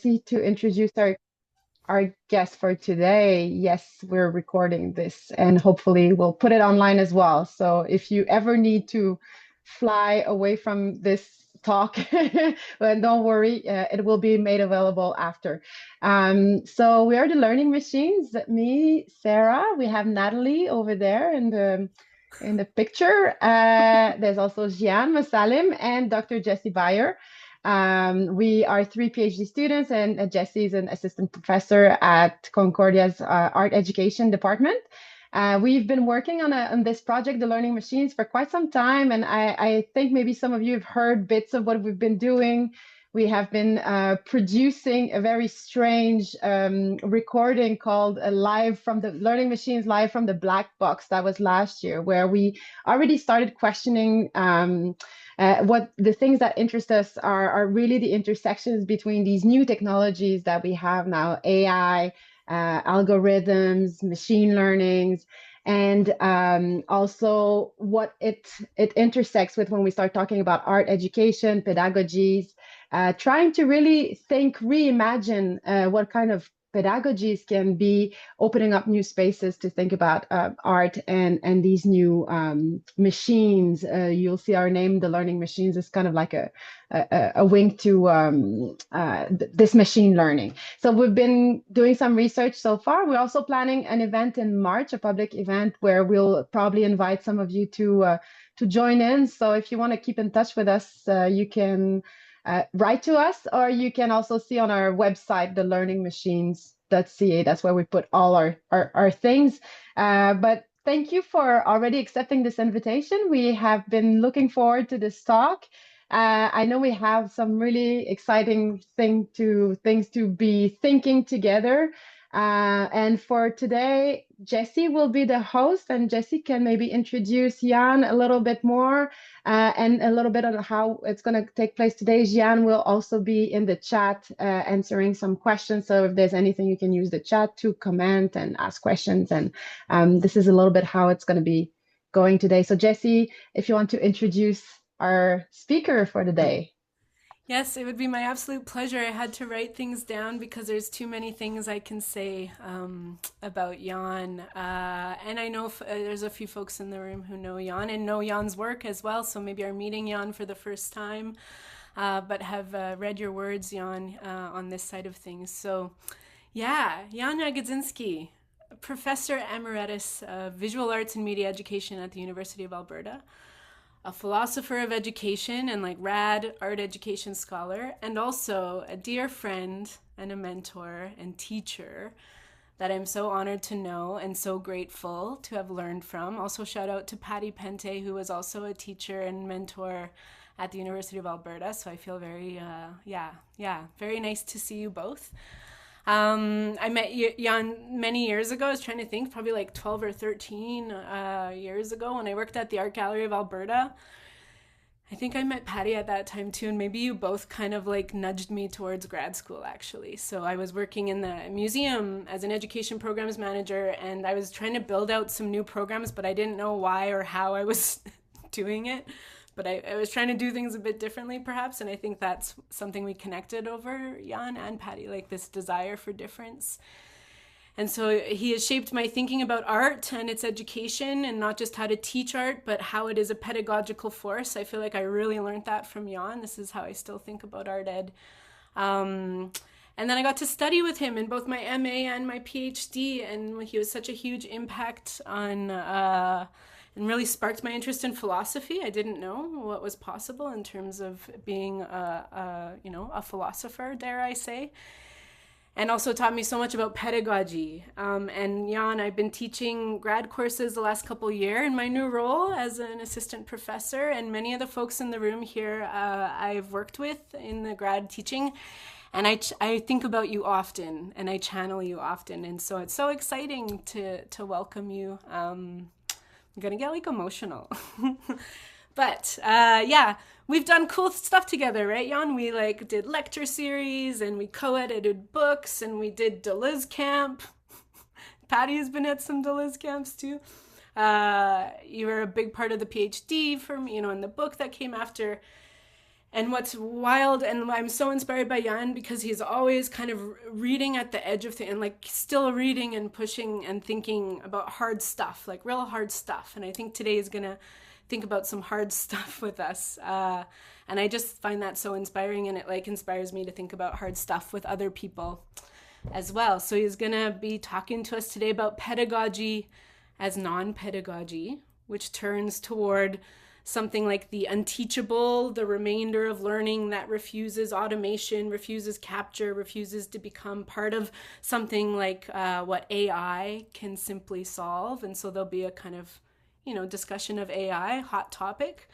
Jesse to introduce our guest for today. Yes, we're recording this and hopefully we'll put it online as well. So if you ever need to fly away from this talk, well, don't worry, it will be made available after. So we are the Learning Machines. Me, Sarah, we have Natalie over there in the picture. There's also Jian Masalim and Dr. Jesse Bayer. We are three PhD students, and Jesse is an assistant professor at Concordia's art education department. We've been working on this project, the Learning Machines, for quite some time, and I think maybe some of you have heard bits of what we've been doing. We have been producing a very strange recording called Live from the Learning Machines, Live from the Black Box. That was last year, where we already started questioning what the things that interest us are really the intersections between these new technologies that we have now, AI, algorithms, machine learnings, and also what it intersects with when we start talking about art education, pedagogies, trying to really reimagine what kind of pedagogies can be, opening up new spaces to think about art and these new machines. You'll see our name, the Learning Machines, is kind of like a wink to this machine learning. So we've been doing some research so far. We're also planning an event in March, a public event where we'll probably invite some of you to join in. So if you want to keep in touch with us, you can write to us, or you can also see on our website, thelearningmachines.ca. That's where we put all our things. But thank you for already accepting this invitation. We have been looking forward to this talk. I know we have some really exciting things to be thinking together. And for today, Jesse will be the host, and Jesse can maybe introduce Jan a little bit more and a little bit on how it's going to take place today. Jan will also be in the chat answering some questions. So if there's anything, you can use the chat to comment and ask questions. And this is a little bit how it's going to be going today. So Jesse, if you want to introduce our speaker for the day. Yes, it would be my absolute pleasure. I had to write things down because there's too many things I can say about Jan. And I know there's a few folks in the room who know Jan and know Jan's work as well. So maybe are meeting Jan for the first time, but have read your words, Jan, on this side of things. So yeah, Jan Jagodzinski, Professor Emeritus of Visual Arts and Media Education at the University of Alberta, a philosopher of education and like rad art education scholar, and also a dear friend and a mentor and teacher that I'm so honored to know and so grateful to have learned from. Also shout out to Patty Pente, who was also a teacher and mentor at the University of Alberta. So I feel very, very nice to see you both. I met Jan many years ago. I was trying to think, probably like 12 or 13 years ago when I worked at the Art Gallery of Alberta. I think I met Patty at that time too, and maybe you both kind of like nudged me towards grad school actually. So I was working in the museum as an education programs manager, and I was trying to build out some new programs, but I didn't know why or how I was doing it. But I was trying to do things a bit differently, perhaps, and I think that's something we connected over, Jan and Patty, like this desire for difference. And so he has shaped my thinking about art and its education, and not just how to teach art, but how it is a pedagogical force. I feel like I really learned that from Jan. This is how I still think about art ed. And then I got to study with him in both my MA and my PhD, and he was such a huge impact on and really sparked my interest in philosophy. I didn't know what was possible in terms of being a philosopher, dare I say. And also taught me so much about pedagogy. And Jan, I've been teaching grad courses the last couple of years in my new role as an assistant professor. And many of the folks in the room here I've worked with in the grad teaching. And I think about you often, and I channel you often. And so it's so exciting to welcome you. I'm gonna get like emotional. But we've done cool stuff together, right, Jan? We like did lecture series, and we co-edited books, and we did Deleuze camp. Patty has been at some Deleuze camps too. You were a big part of the PhD for me, in the book that came after. And what's wild, and I'm so inspired by Jan because he's always kind of reading at the edge of things and like still reading and pushing and thinking about hard stuff, like real hard stuff. And I think today is going to think about some hard stuff with us. And I just find that so inspiring, and it like inspires me to think about hard stuff with other people as well. So he's going to be talking to us today about pedagogy as non-pedagogy, which turns toward something like the unteachable, the remainder of learning that refuses automation, refuses capture, refuses to become part of something like what AI can simply solve. And so there'll be a kind of, discussion of AI, hot topic.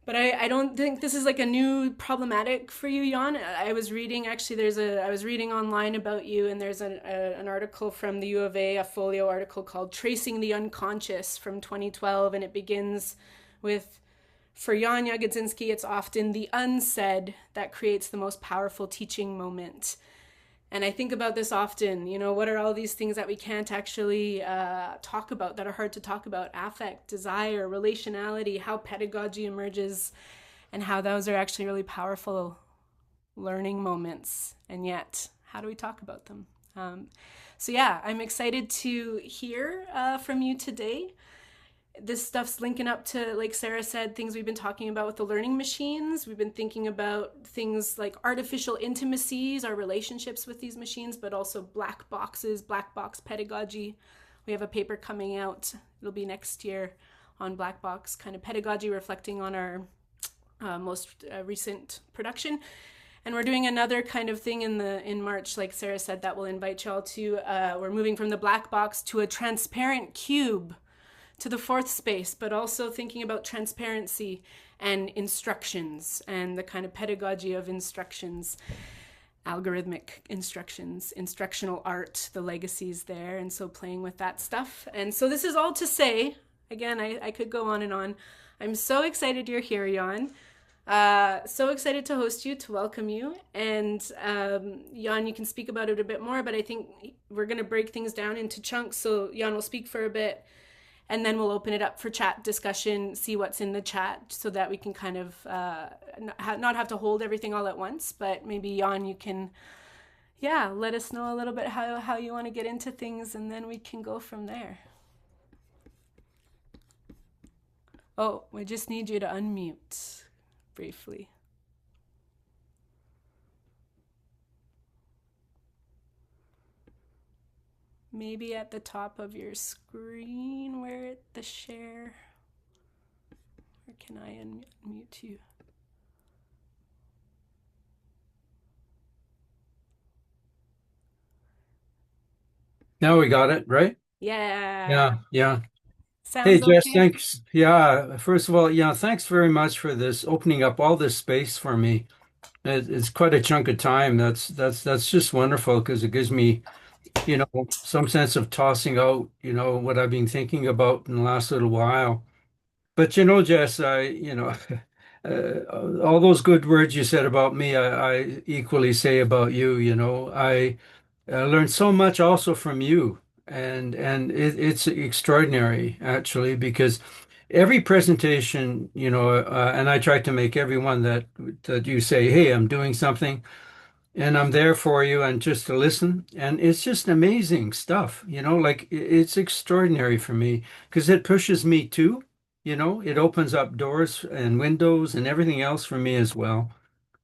But I don't think this is like a new problematic for you, Jan. I was reading, actually, I was reading online about you, and there's an article from the U of A, a folio article called Tracing the Unconscious from 2012, and it begins with, for Jan Jagodzinski, it's often the unsaid that creates the most powerful teaching moment. And I think about this often, what are all these things that we can't actually talk about, that are hard to talk about? Affect, desire, relationality, how pedagogy emerges, and how those are actually really powerful learning moments. And yet, how do we talk about them? So yeah, I'm excited to hear from you today. This stuff's linking up to, like Sarah said, things we've been talking about with the learning machines. We've been thinking about things like artificial intimacies, our relationships with these machines, but also black boxes, black box pedagogy. We have a paper coming out, it'll be next year, on black box kind of pedagogy, reflecting on our most recent production. And we're doing another kind of thing in March, like Sarah said, that will invite y'all to, we're moving from the black box to a transparent cube, to the fourth space, but also thinking about transparency and instructions and the kind of pedagogy of instructions, algorithmic instructions, instructional art, the legacies there, and so playing with that stuff. And so this is all to say, again, I could go on and on. I'm so excited you're here, Jan. So excited to host you, to welcome you. And Jan, you can speak about it a bit more, but I think we're going to break things down into chunks. So Jan will speak for a bit, and then we'll open it up for chat discussion, see what's in the chat, so that we can kind of not have to hold everything all at once. But maybe, Jan, you can, let us know a little bit how you want to get into things, and then we can go from there. Oh, we just need you to unmute briefly. Maybe at the top of your screen where the share, or can I unmute you? Now we got it, right? Yeah. Yeah. Hey, Sounds Jess, okay? thanks. Yeah, first of all, thanks very much for this opening up all this space for me. It's quite a chunk of time. That's just wonderful because it gives me, some sense of tossing out, what I've been thinking about in the last little while. But Jess, all those good words you said about me, I equally say about you. I learned so much also from you, and it's extraordinary actually because every presentation, and I try to make every one that you say, "Hey, I'm doing something." And I'm there for you and just to listen. And it's just amazing stuff, like it's extraordinary for me because it pushes me too, it opens up doors and windows and everything else for me as well.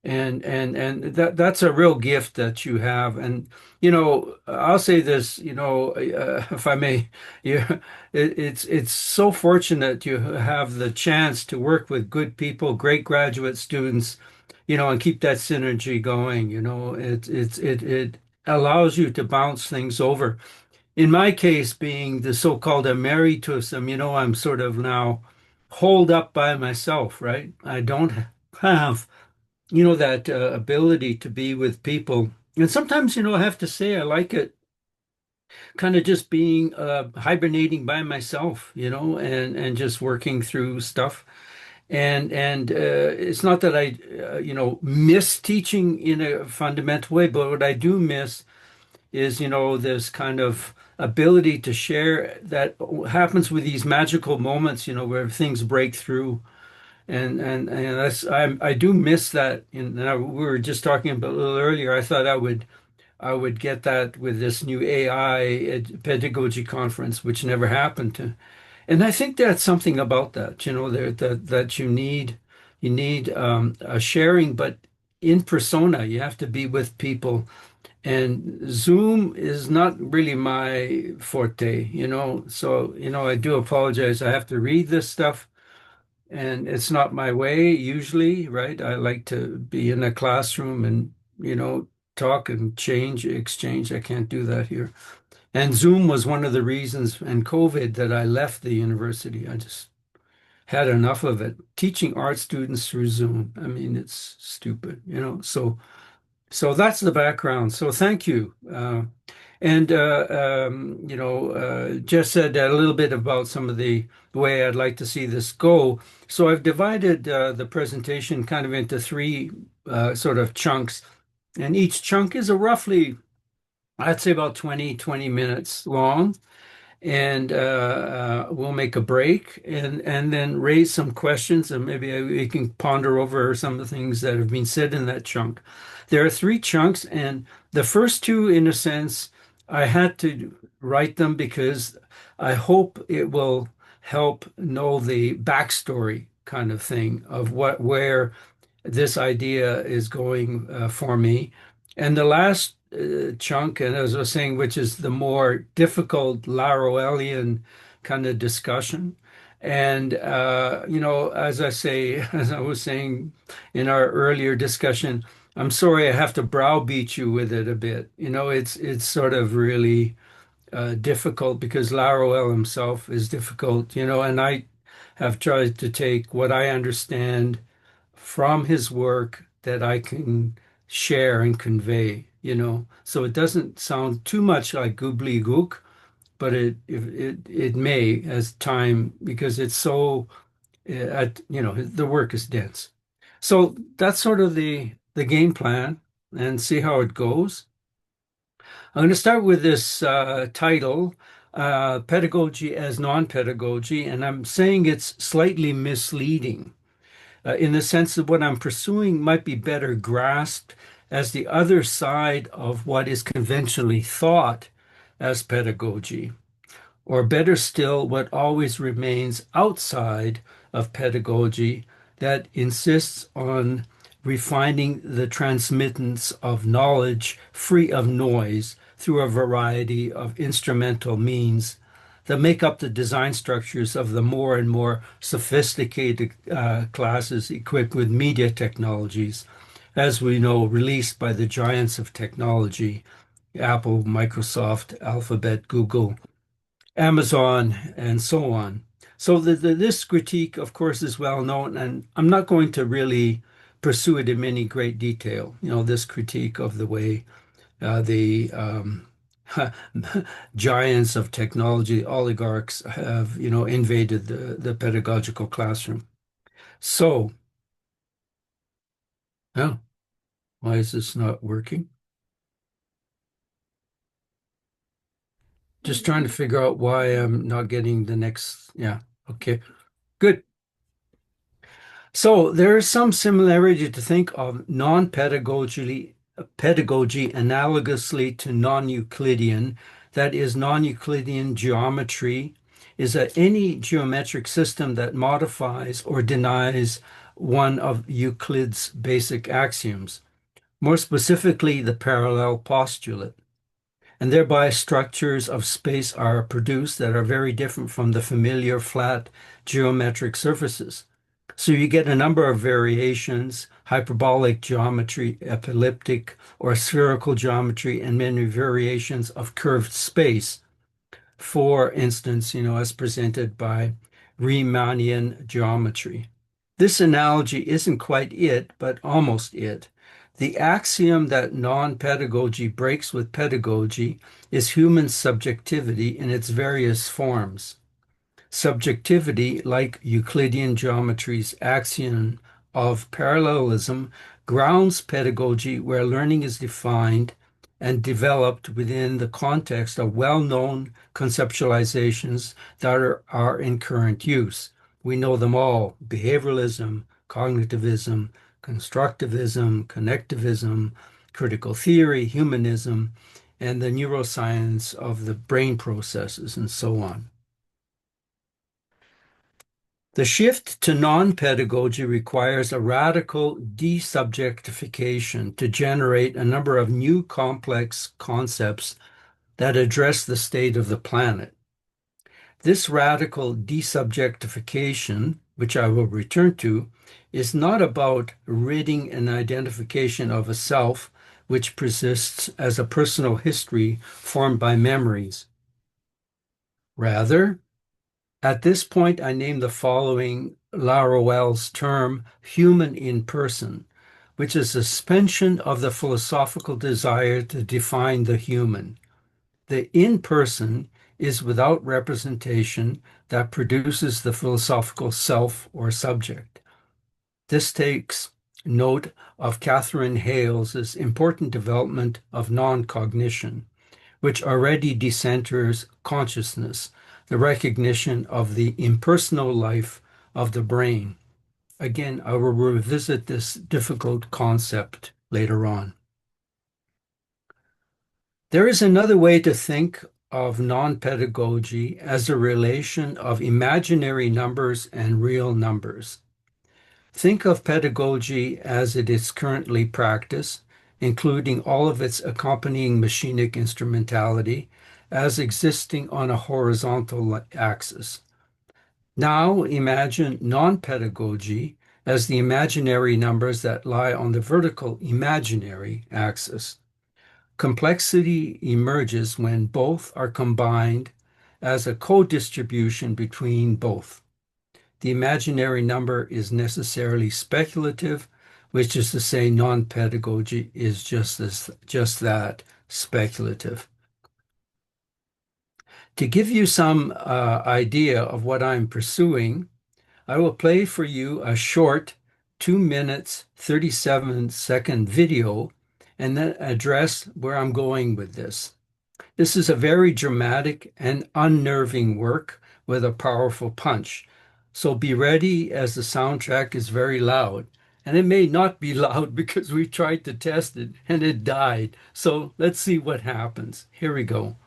And that's a real gift that you have. And I'll say this, if I may, you, it's so fortunate you have the chance to work with good people, great graduate students, and keep that synergy going. It allows you to bounce things over. In my case, being the so-called emeritusum, I'm sort of now holed up by myself, right? I don't have that ability to be with people. And sometimes, I have to say I like it kind of just being hibernating by myself, and just working through stuff. And it's not that I, miss teaching in a fundamental way, but what I do miss is, this kind of ability to share that happens with these magical moments, where things break through. And that's I do miss that. We were just talking about a little earlier. I thought I would get that with this new AI pedagogy conference, which never happened to. And I think that's something about that, that you need a sharing, but in persona, you have to be with people. And Zoom is not really my forte, So, I do apologize. I have to read this stuff, and it's not my way usually, right? I like to be in a classroom and, talk and exchange. I can't do that here. And Zoom was one of the reasons, and COVID, that I left the university. I just had enough of it. Teaching art students through Zoom. I mean, it's stupid. So that's the background. So thank you. And Jess said a little bit about some of the way I'd like to see this go. So I've divided the presentation kind of into three sort of chunks, and each chunk is a roughly, I'd say about 20 minutes long, and we'll make a break and then raise some questions, and maybe we can ponder over some of the things that have been said in that chunk. There are three chunks, and the first two, in a sense, I had to write them because I hope it will help know the backstory kind of thing of where this idea is going for me. And the last chunk, and as I was saying, which is the more difficult Laruellian kind of discussion. And, as I say, as I was saying in our earlier discussion, I'm sorry I have to browbeat you with it a bit. It's sort of really difficult because Laruelle himself is difficult, and I have tried to take what I understand from his work that I can share and convey, So it doesn't sound too much like gobbledygook, but it may as time because it's so the work is dense. So that's sort of the game plan and see how it goes. I'm going to start with this title, Pedagogy as Non-Pedagogy, and I'm saying it's slightly misleading in the sense that what I'm pursuing might be better grasped as the other side of what is conventionally thought as pedagogy, or better still, what always remains outside of pedagogy that insists on refining the transmittance of knowledge free of noise through a variety of instrumental means that make up the design structures of the more and more sophisticated classes equipped with media technologies, as we know, released by the giants of technology, Apple, Microsoft, Alphabet, Google, Amazon, and so on. So this critique, of course, is well known, and I'm not going to really pursue it in any great detail. This critique of the way the giants of technology, oligarchs, have, invaded the pedagogical classroom. So, oh, why is this not working? Just trying to figure out why I'm not getting the next. Yeah, okay, good. So there is some similarity to think of non-pedagogy pedagogy analogously to non-Euclidean. That is, non-Euclidean geometry is any geometric system that modifies or denies one of Euclid's basic axioms, more specifically the parallel postulate. And thereby structures of space are produced that are very different from the familiar flat geometric surfaces. So you get a number of variations, hyperbolic geometry, elliptic or spherical geometry, and many variations of curved space. For instance, as presented by Riemannian geometry. This analogy isn't quite it, but almost it. The axiom that non-pedagogy breaks with pedagogy is human subjectivity in its various forms. Subjectivity, like Euclidean geometry's axiom of parallelism, grounds pedagogy where learning is defined and developed within the context of well-known conceptualizations that are in current use. We know them all: behavioralism, cognitivism, constructivism, connectivism, critical theory, humanism, and the neuroscience of the brain processes, and so on. The shift to non-pedagogy requires a radical desubjectification to generate a number of new complex concepts that address the state of the planet. This radical desubjectification, which I will return to, is not about ridding an identification of a self which persists as a personal history formed by memories. Rather, at this point, I name the following Laruelle's term, human in person, which is a suspension of the philosophical desire to define the human. The in person is without representation that produces the philosophical self or subject. This takes note of Catherine Hales's important development of non-cognition, which already decenters consciousness, the recognition of the impersonal life of the brain. Again, I will revisit this difficult concept later on. There is another way to think of non-pedagogy as a relation of imaginary numbers and real numbers. Think of pedagogy as it is currently practiced, including all of its accompanying machinic instrumentality, as existing on a horizontal axis. Now imagine non-pedagogy as the imaginary numbers that lie on the vertical imaginary axis. Complexity emerges when both are combined as a co-distribution between both. The imaginary number is necessarily speculative, which is to say non-pedagogy is just that, speculative. To give you some idea of what I'm pursuing, I will play for you a short 2 minutes, 37-second video and then address where I'm going with this. This is a very dramatic and unnerving work with a powerful punch. So be ready, as the soundtrack is very loud. And it may not be loud because we tried to test it and it died. So let's see what happens. Here we go.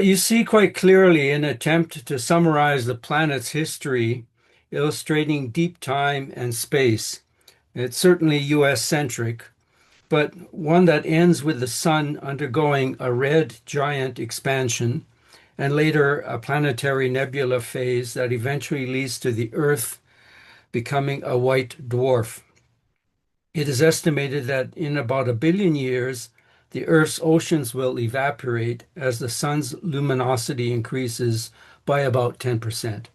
You see quite clearly an attempt to summarize the planet's history, illustrating deep time and space. It's certainly US-centric, but one that ends with the sun undergoing a red giant expansion and later a planetary nebula phase that eventually leads to the Earth becoming a white dwarf. It is estimated that in about 1 billion years, the Earth's oceans will evaporate as the sun's luminosity increases by about 10%.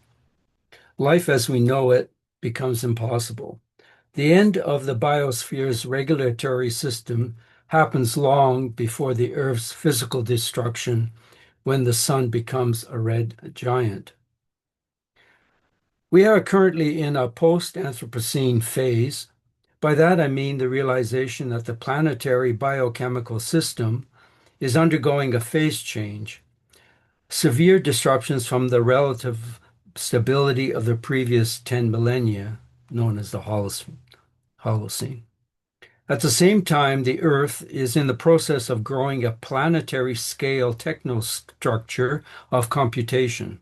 Life as we know it becomes impossible. The end of the biosphere's regulatory system happens long before the Earth's physical destruction when the sun becomes a red giant. We are currently in a post-Anthropocene phase. By that I mean the realization that the planetary biochemical system is undergoing a phase change. Severe disruptions from the relative stability of the previous 10 millennia, known as the Holocene. At the same time, the Earth is in the process of growing a planetary scale technostructure of computation,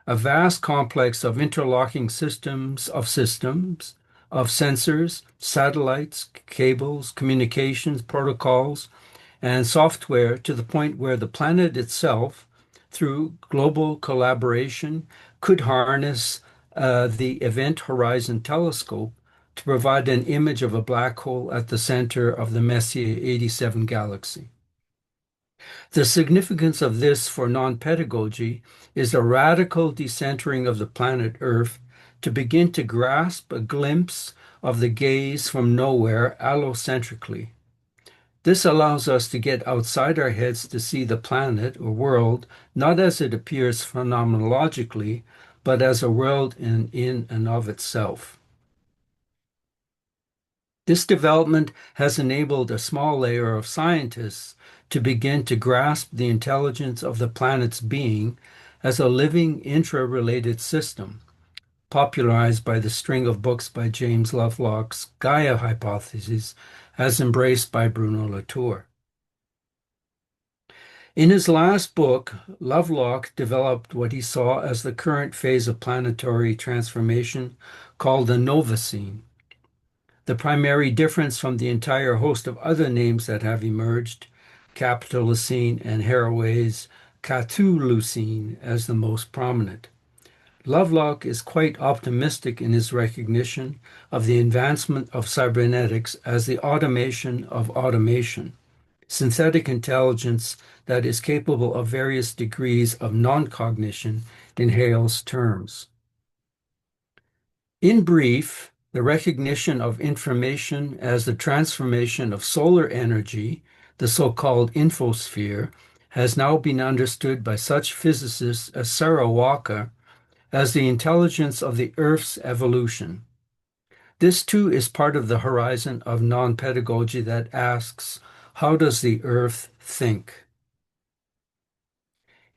a vast complex of interlocking systems, of sensors, satellites, cables, communications, protocols, and software to the point where the planet itself, through global collaboration, could harness the Event Horizon Telescope to provide an image of a black hole at the center of the Messier 87 galaxy. The significance of this for non-pedagogy is a radical decentering of the planet Earth to begin to grasp a glimpse of the gaze from nowhere allocentrically. This allows us to get outside our heads to see the planet or world not as it appears phenomenologically, but as a world in and of itself. This development has enabled a small layer of scientists to begin to grasp the intelligence of the planet's being as a living intra-related system, popularized by the string of books by James Lovelock's Gaia hypothesis, as embraced by Bruno Latour. In his last book, Lovelock developed what he saw as the current phase of planetary transformation called the Novacene. The primary difference from the entire host of other names that have emerged, Capitalocene and Haraway's Cthulhucene as the most prominent. Lovelock is quite optimistic in his recognition of the advancement of cybernetics as the automation of automation, synthetic intelligence that is capable of various degrees of non-cognition in Hale's terms. In brief, the recognition of information as the transformation of solar energy, the so-called infosphere, has now been understood by such physicists as Sarah Walker as the intelligence of the Earth's evolution. This too is part of the horizon of non-pedagogy that asks, how does the Earth think?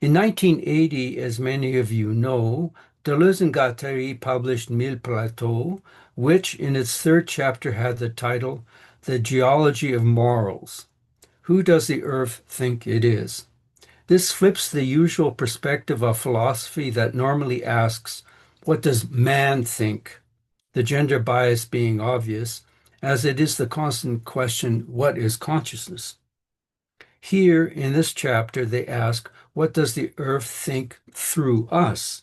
In 1980, as many of you know, Deleuze and Guattari published Mille Plateaux, which in its third chapter had the title, The Geology of Morals. Who does the Earth think it is? This flips the usual perspective of philosophy that normally asks, what does man think? The gender bias being obvious, as it is the constant question, what is consciousness? Here, in this chapter, they ask, what does the Earth think through us?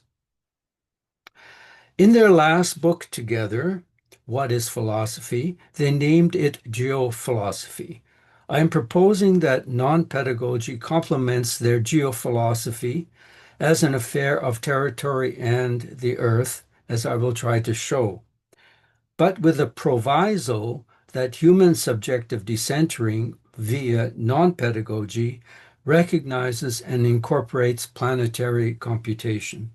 In their last book together, What is Philosophy?, they named it Geophilosophy. I am proposing that non-pedagogy complements their geophilosophy as an affair of territory and the Earth, as I will try to show, but with a proviso that human subjective decentering via non-pedagogy recognizes and incorporates planetary computation.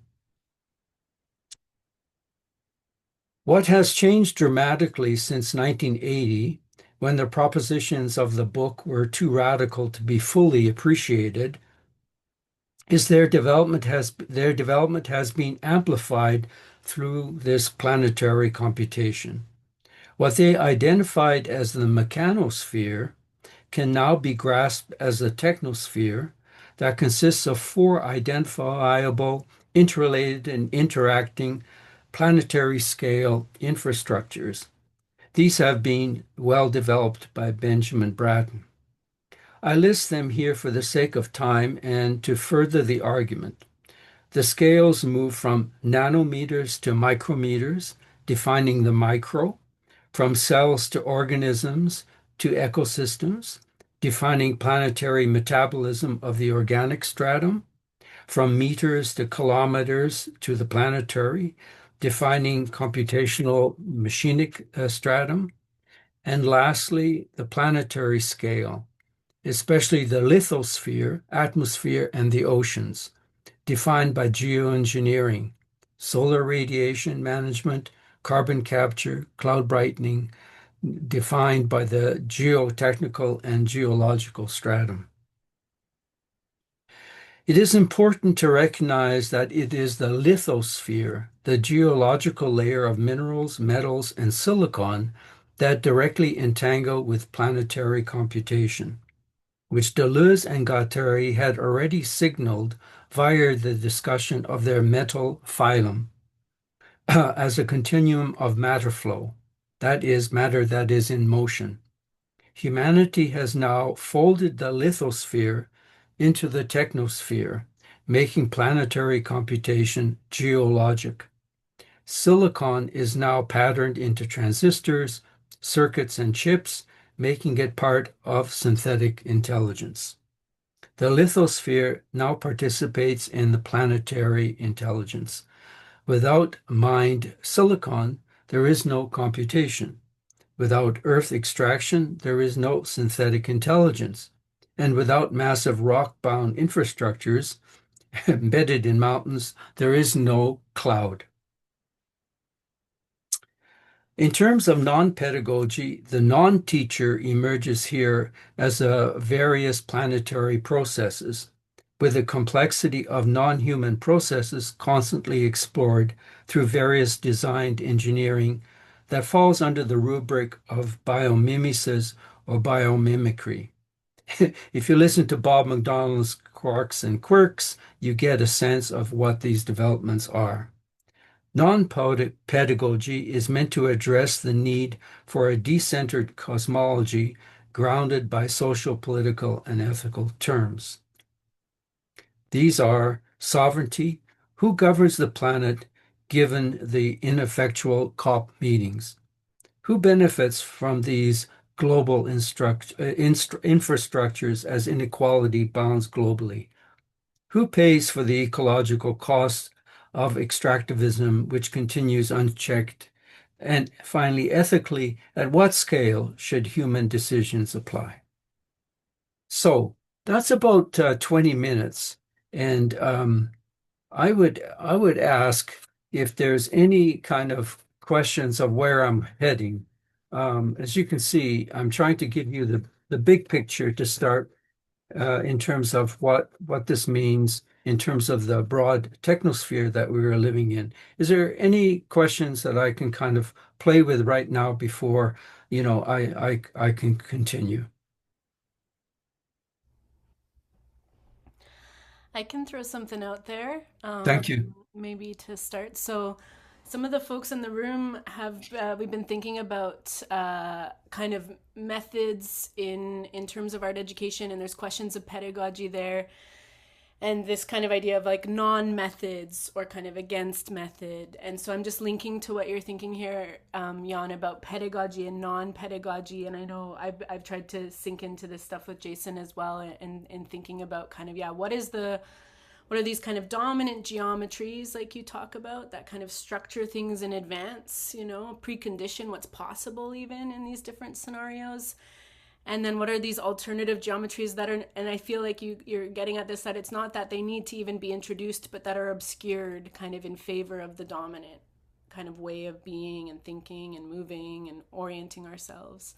What has changed dramatically since 1980, when the propositions of the book were too radical to be fully appreciated, is their development has been amplified through this planetary computation. What they identified as the mechanosphere can now be grasped as the technosphere that consists of 4 identifiable, interrelated, and interacting planetary scale infrastructures. These have been well developed by Benjamin Bratton. I list them here for the sake of time and to further the argument. The scales move from nanometers to micrometers, defining the micro, from cells to organisms to ecosystems, defining planetary metabolism of the organic stratum, from meters to kilometers to the planetary, defining computational machinic stratum, and lastly, the planetary scale, especially the lithosphere, atmosphere, and the oceans, defined by geoengineering, solar radiation management, carbon capture, cloud brightening, defined by the geotechnical and geological stratum. It is important to recognize that it is the lithosphere, the geological layer of minerals, metals, and silicon that directly entangle with planetary computation, which Deleuze and Guattari had already signaled via the discussion of their metal phylum as a continuum of matter flow, that is, matter that is in motion. Humanity has now folded the lithosphere into the technosphere, making planetary computation geologic. Silicon is now patterned into transistors, circuits, and chips, making it part of synthetic intelligence. The lithosphere now participates in the planetary intelligence. Without mined silicon, there is no computation. Without earth extraction, there is no synthetic intelligence. And without massive rock-bound infrastructures embedded in mountains, there is no cloud. In terms of non-pedagogy, the non-teacher emerges here as various planetary processes, with the complexity of non-human processes constantly explored through various designed engineering that falls under the rubric of biomimesis or biomimicry. If you listen to Bob McDonald's Quarks and Quirks, you get a sense of what these developments are. Non-pedagogy is meant to address the need for a decentered cosmology grounded by social, political, and ethical terms. These are sovereignty, who governs the planet given the ineffectual COP meetings, who benefits from these global infrastructures as inequality bounds globally, who pays for the ecological costs of extractivism, which continues unchecked? And finally, ethically, at what scale should human decisions apply? So that's about 20 minutes. And I would ask if there's any kind of questions of where I'm heading. As you can see, I'm trying to give you the big picture to start in terms of what this means in terms of the broad technosphere that we are living in. Is there any questions that I can kind of play with right now before, I can continue? I can throw something out there, Thank you. maybe to start. So, some of the folks in the room have we've been thinking about kind of methods in terms of art education, and there's questions of pedagogy there, and this kind of idea of like non-methods or kind of against method. And so I'm just linking to what you're thinking here, Jan, about pedagogy and non-pedagogy. And I know I've tried to sink into this stuff with Jason as well, and thinking about kind of, what are these kind of dominant geometries like you talk about that kind of structure things in advance, precondition what's possible even in these different scenarios. And then what are these alternative geometries that are, and I feel like you're getting at this, that it's not that they need to even be introduced, but that are obscured kind of in favor of the dominant kind of way of being and thinking and moving and orienting ourselves.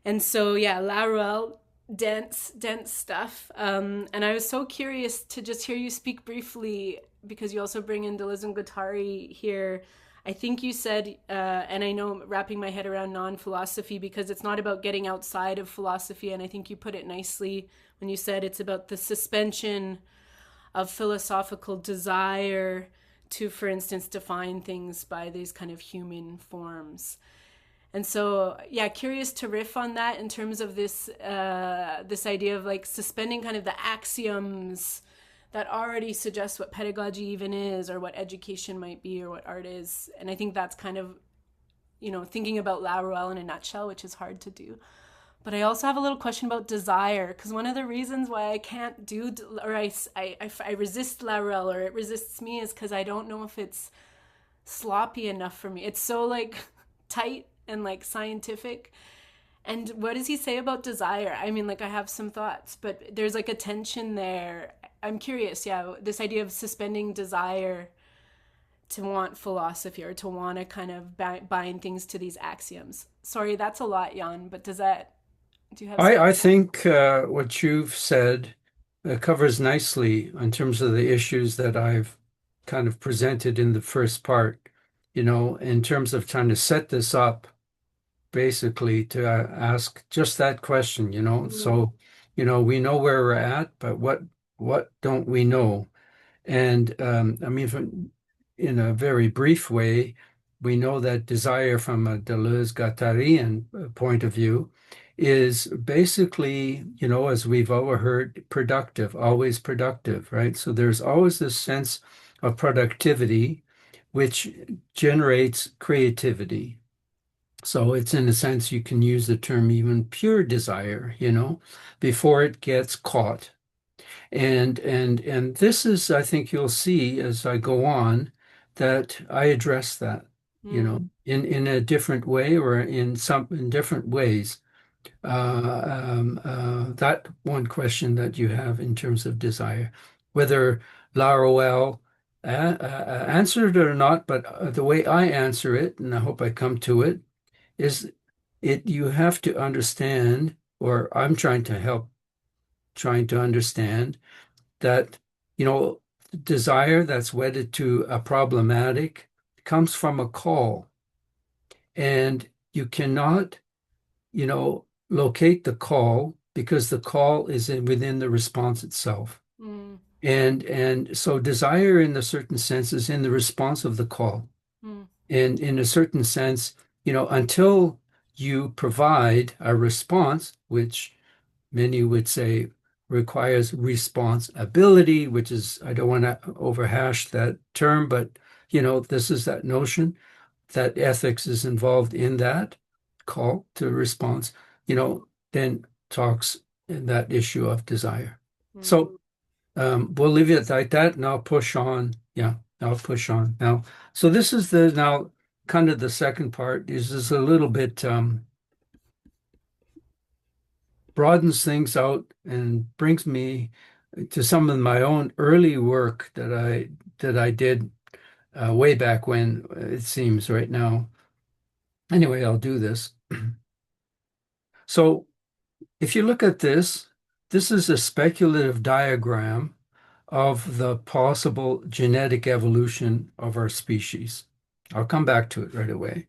And so, Laruelle, dense stuff. And I was so curious to just hear you speak briefly, because you also bring in Deleuze and Guattari here. I think you said, and I know wrapping my head around non-philosophy, because it's not about getting outside of philosophy. And I think you put it nicely when you said it's about the suspension of philosophical desire to, for instance, define things by these kind of human forms. And so, yeah, curious to riff on that in terms of this idea of like suspending kind of the axioms that already suggest what pedagogy even is, or what education might be, or what art is. And I think that's kind of, thinking about Laruelle in a nutshell, which is hard to do. But I also have a little question about desire, because one of the reasons why I can't do, or I resist Laruelle, or it resists me, is because I don't know if it's sloppy enough for me. It's so like tight and like scientific. And what does he say about desire? I mean, like, I have some thoughts, but there's like a tension there. I'm curious, yeah, this idea of suspending desire to want philosophy, or to want to kind of bind things to these axioms. Sorry, that's a lot, Jan, but do you have some? I think what you've said covers nicely in terms of the issues that I've kind of presented in the first part, in terms of trying to set this up basically to ask just that question, Mm, So, we know where we're at, but what don't we know? And I mean, in a very brief way, we know that desire from a Deleuze-Guattarian point of view is basically, as we've overheard, productive, always productive, right? So there's always this sense of productivity, which generates creativity. So it's in a sense you can use the term even pure desire, before it gets caught. And this is, I think you'll see as I go on, that I address that, mm, in a different way or in different ways. That one question that you have in terms of desire, whether Laruelle answered it or not, but the way I answer it, and I hope I come to it, is you have to understand, or I'm trying to understand that, desire that's wedded to a problematic comes from a call. And you cannot, locate the call because the call is within the response itself. mm, And so desire in a certain sense is in the response of the call. mm, And in a certain sense, until you provide a response, which many would say requires responsibility, which is, I don't want to overhash that term, but this is that notion that ethics is involved in that call to response, then talks in that issue of desire. mm. So we'll leave it like that, and I'll push on. Yeah, I'll push on now. So this is the now kind of the second part is a little bit broadens things out and brings me to some of my own early work that I did way back when, it seems right now. Anyway, I'll do this. So if you look at this, this is a speculative diagram of the possible genetic evolution of our species. I'll come back to it right away.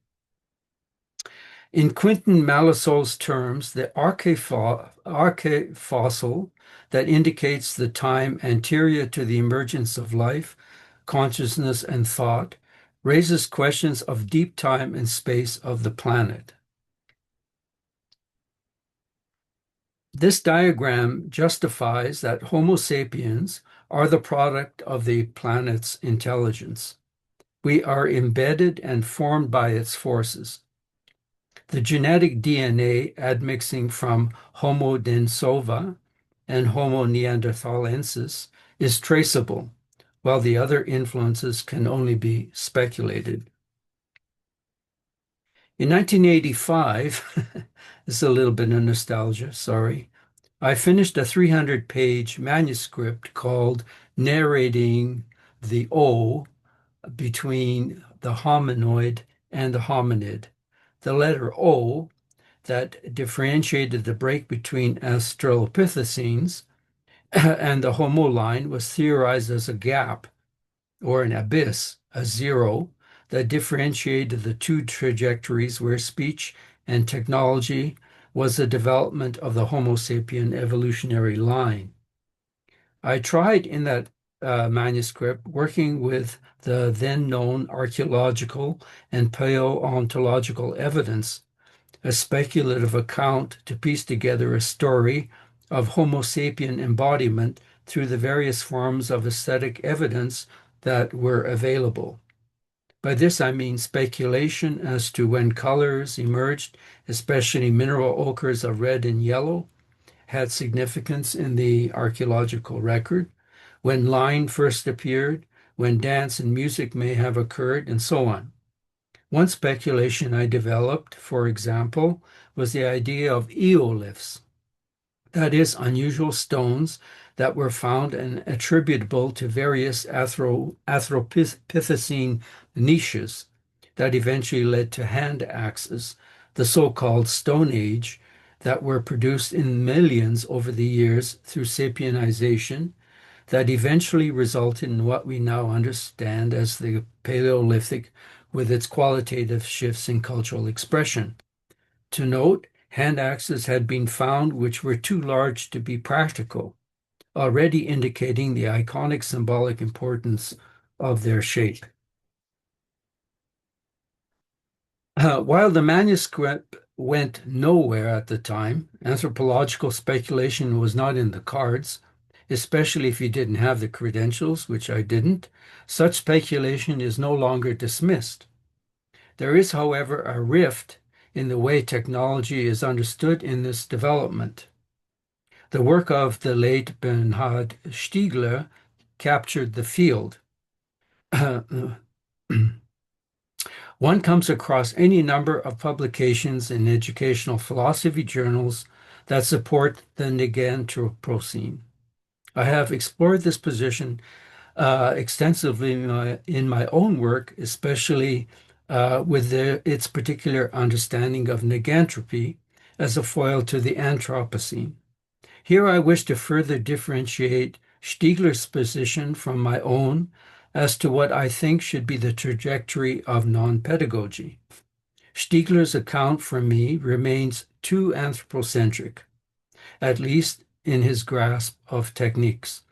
In Quentin Malasso's terms, the arche-fossil that indicates the time anterior to the emergence of life, consciousness, and thought raises questions of deep time and space of the planet. This diagram justifies that Homo sapiens are the product of the planet's intelligence. We are embedded and formed by its forces. The genetic DNA admixing from Homo densova and Homo neanderthalensis is traceable, while the other influences can only be speculated. In 1985, this is a little bit of nostalgia, sorry, I finished a 300-page manuscript called Narrating the O between the hominoid and the hominid. The letter O that differentiated the break between Australopithecines and the Homo line was theorized as a gap or an abyss, a zero, that differentiated the two trajectories where speech and technology was the development of the Homo sapien evolutionary line. I tried in that manuscript working with the then known archaeological and paleontological evidence a speculative account to piece together a story of Homo sapien embodiment through the various forms of aesthetic evidence that were available. By this I mean speculation as to when colors emerged, especially mineral ochres of red and yellow, had significance in the archaeological record, when line first appeared, when dance and music may have occurred, and so on. One speculation I developed, for example, was the idea of eoliths, that is, unusual stones that were found and attributable to various Anthropocene niches that eventually led to hand axes, the so-called Stone Age, that were produced in millions over the years through sapienization, that eventually resulted in what we now understand as the Paleolithic with its qualitative shifts in cultural expression. To note, hand axes had been found which were too large to be practical, already indicating the iconic symbolic importance of their shape. While the manuscript went nowhere at the time, anthropological speculation was not in the cards, especially if you didn't have the credentials, which I didn't. Such speculation is no longer dismissed. There is, however, a rift in the way technology is understood in this development. The work of the late Bernhard Stiegler captured the field. One comes across any number of publications in educational philosophy journals that support the Neganthropocene. I have explored this position extensively in my own work, especially with its particular understanding of negantropy as a foil to the Anthropocene. Here I wish to further differentiate Stiegler's position from my own as to what I think should be the trajectory of non-pedagogy. Stiegler's account for me remains too anthropocentric, at least in his grasp of techniques.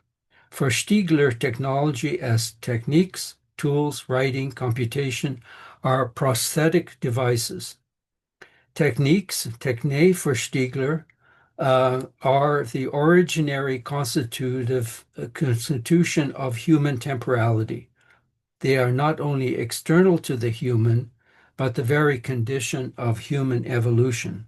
For Stiegler, technology as techniques, tools, writing, computation are prosthetic devices. Techniques, techne for Stiegler, are the originary constitution of human temporality. They are not only external to the human, but the very condition of human evolution.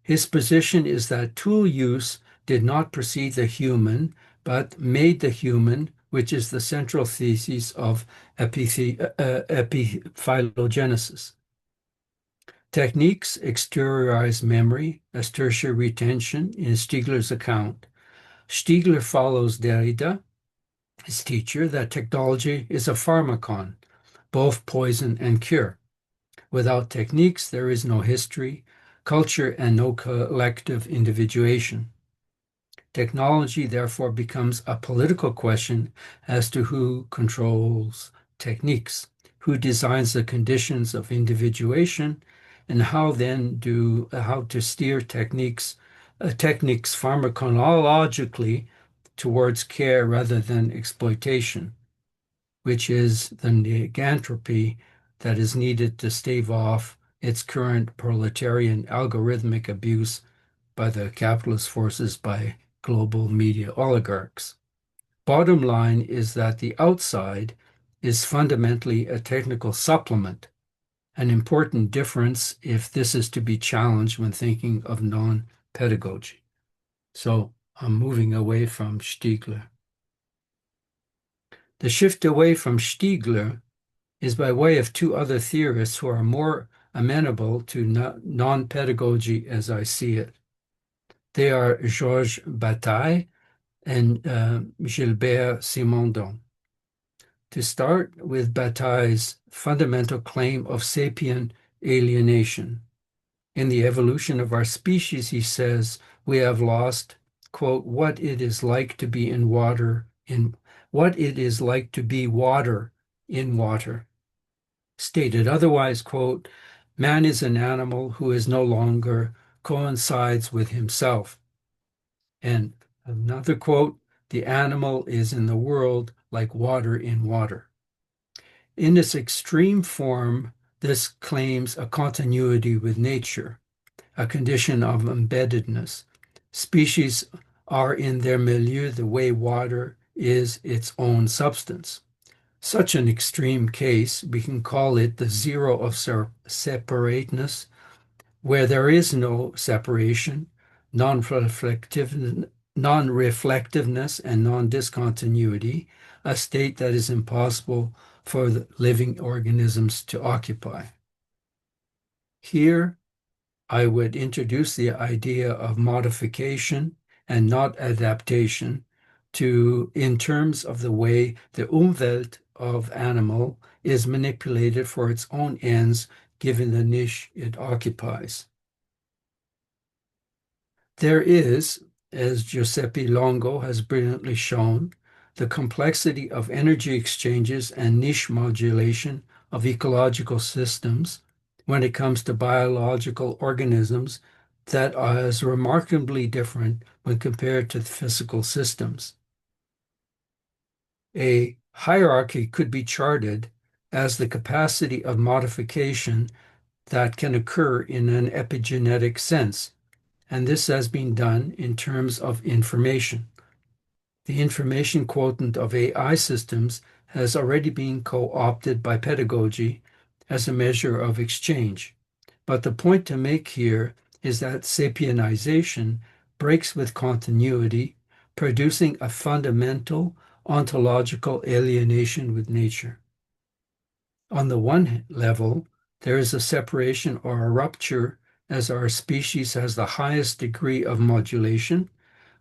His position is that tool use did not precede the human, but made the human, which is the central thesis of epiphylogenesis. Techniques exteriorize memory as tertiary retention in Stiegler's account. Stiegler follows Derrida, his teacher, that technology is a pharmacon, both poison and cure. Without techniques, there is no history, culture, and no collective individuation. Technology, therefore, becomes a political question as to who controls techniques, who designs the conditions of individuation, and how to steer techniques pharmacologically towards care rather than exploitation, which is the negantropy that is needed to stave off its current proletarian algorithmic abuse by the capitalist forces by global media oligarchs. Bottom line is that the outside is fundamentally a technical supplement, an important difference if this is to be challenged when thinking of non-pedagogy. So I'm moving away from Stiegler. The shift away from Stiegler is by way of two other theorists who are more amenable to non-pedagogy as I see it. They are Georges Bataille and Gilbert Simondon. To start with Bataille's fundamental claim of sapient alienation. In the evolution of our species, he says, we have lost, quote, what it is like to be water in water. Stated otherwise, quote, man is an animal who is no longer coincides with himself. And another quote, the animal is in the world like water in water. In its extreme form, this claims a continuity with nature. a condition of embeddedness. Species are in their milieu the way water is its own substance. Such an extreme case, we can call it the zero of separateness, where there is no separation, non-reflective, non-reflectiveness, and non-discontinuity, a state that is impossible for the living organisms to occupy. Here, I would introduce the idea of modification and not adaptation in terms of the way the Umwelt of animal is manipulated for its own ends given the niche it occupies. There is, as Giuseppe Longo has brilliantly shown, the complexity of energy exchanges and niche modulation of ecological systems when it comes to biological organisms that is remarkably different when compared to the physical systems. A hierarchy could be charted as the capacity of modification that can occur in an epigenetic sense, and this has been done in terms of information. The information quotient of AI systems has already been co-opted by pedagogy as a measure of exchange. But the point to make here is that sapienization breaks with continuity, producing a fundamental ontological alienation with nature. On the one level, there is a separation or a rupture as our species has the highest degree of modulation,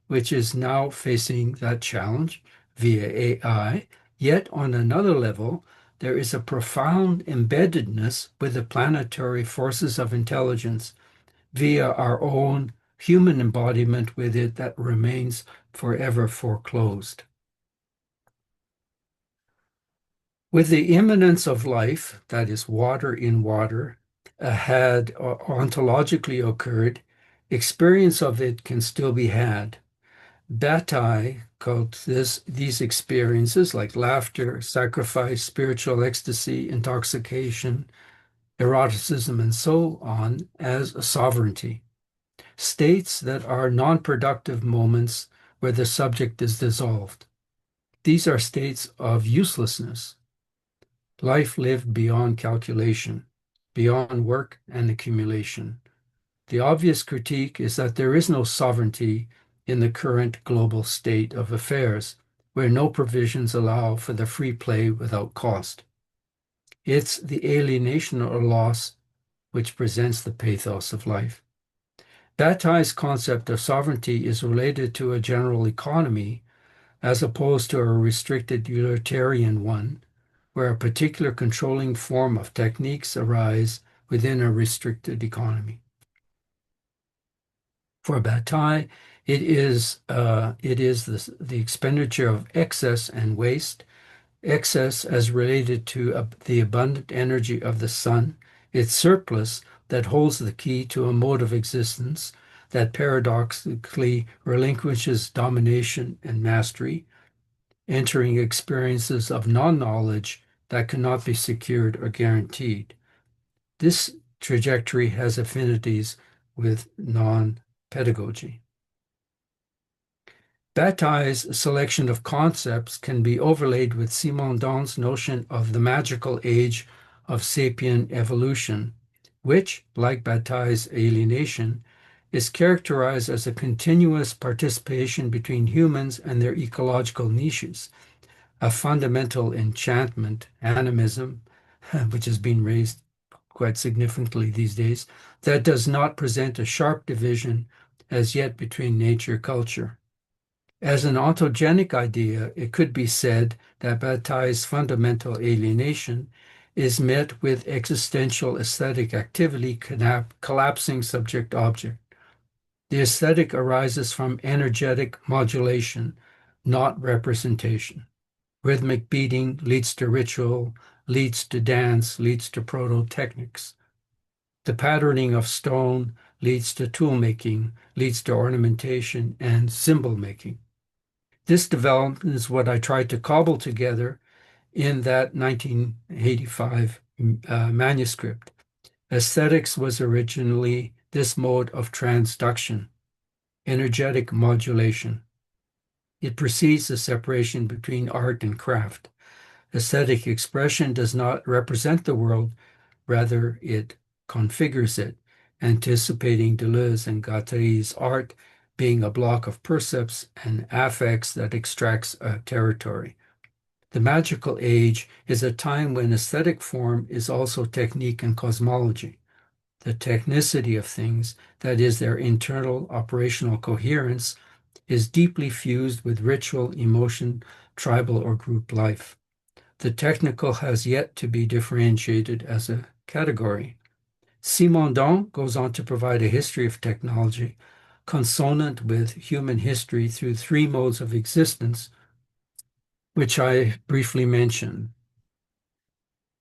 which is now facing that challenge via AI. Yet on another level, there is a profound embeddedness with the planetary forces of intelligence via our own human embodiment with it that remains forever foreclosed. With the immanence of life, that is water in water, had ontologically occurred, experience of it can still be had. Bataille called these experiences like laughter, sacrifice, spiritual ecstasy, intoxication, eroticism, and so on as a sovereignty. States that are non-productive moments where the subject is dissolved. These are states of uselessness, life lived beyond calculation, beyond work and accumulation. The obvious critique is that there is no sovereignty in the current global state of affairs, where no provisions allow for the free play without cost. It's the alienation or loss which presents the pathos of life. Bataille's concept of sovereignty is related to a general economy as opposed to a restricted utilitarian one, where a particular controlling form of techniques arise within a restricted economy. For Bataille, it is the expenditure of excess and waste, excess as related to the abundant energy of the sun, its surplus that holds the key to a mode of existence that paradoxically relinquishes domination and mastery, entering experiences of non-knowledge that cannot be secured or guaranteed. This trajectory has affinities with non-pedagogy. Bataille's selection of concepts can be overlaid with Simondon's notion of the magical age of sapient evolution, which, like Bataille's alienation, is characterized as a continuous participation between humans and their ecological niches, a fundamental enchantment, animism, which has been raised quite significantly these days, that does not present a sharp division as yet between nature and culture. As an ontogenic idea, it could be said that Bataille's fundamental alienation is met with existential aesthetic activity collapsing subject-object. The aesthetic arises from energetic modulation, not representation. Rhythmic beating leads to ritual, leads to dance, leads to proto-techniques. The patterning of stone leads to tool making, leads to ornamentation and symbol making. This development is what I tried to cobble together in that 1985 manuscript. Aesthetics was originally this mode of transduction, energetic modulation. It precedes the separation between art and craft. Aesthetic expression does not represent the world, rather it configures it, anticipating Deleuze and Guattari's art being a block of percepts and affects that extracts a territory. The magical age is a time when aesthetic form is also technique and cosmology. The technicity of things, that is, their internal operational coherence, is deeply fused with ritual, emotion, tribal, or group life. The technical has yet to be differentiated as a category. Simondon goes on to provide a history of technology consonant with human history through three modes of existence, which I briefly mentioned.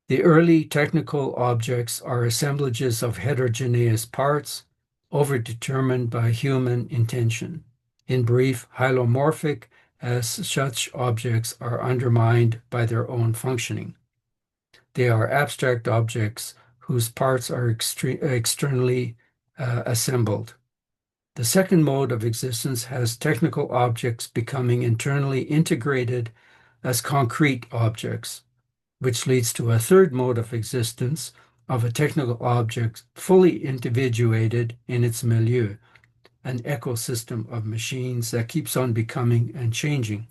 The early technical objects are assemblages of heterogeneous parts, overdetermined by human intention. In brief, hylomorphic, as such objects are undermined by their own functioning. They are abstract objects whose parts are externally assembled. The second mode of existence has technical objects becoming internally integrated as concrete objects, which leads to a third mode of existence of a technical object fully individuated in its milieu, an ecosystem of machines that keeps on becoming and changing.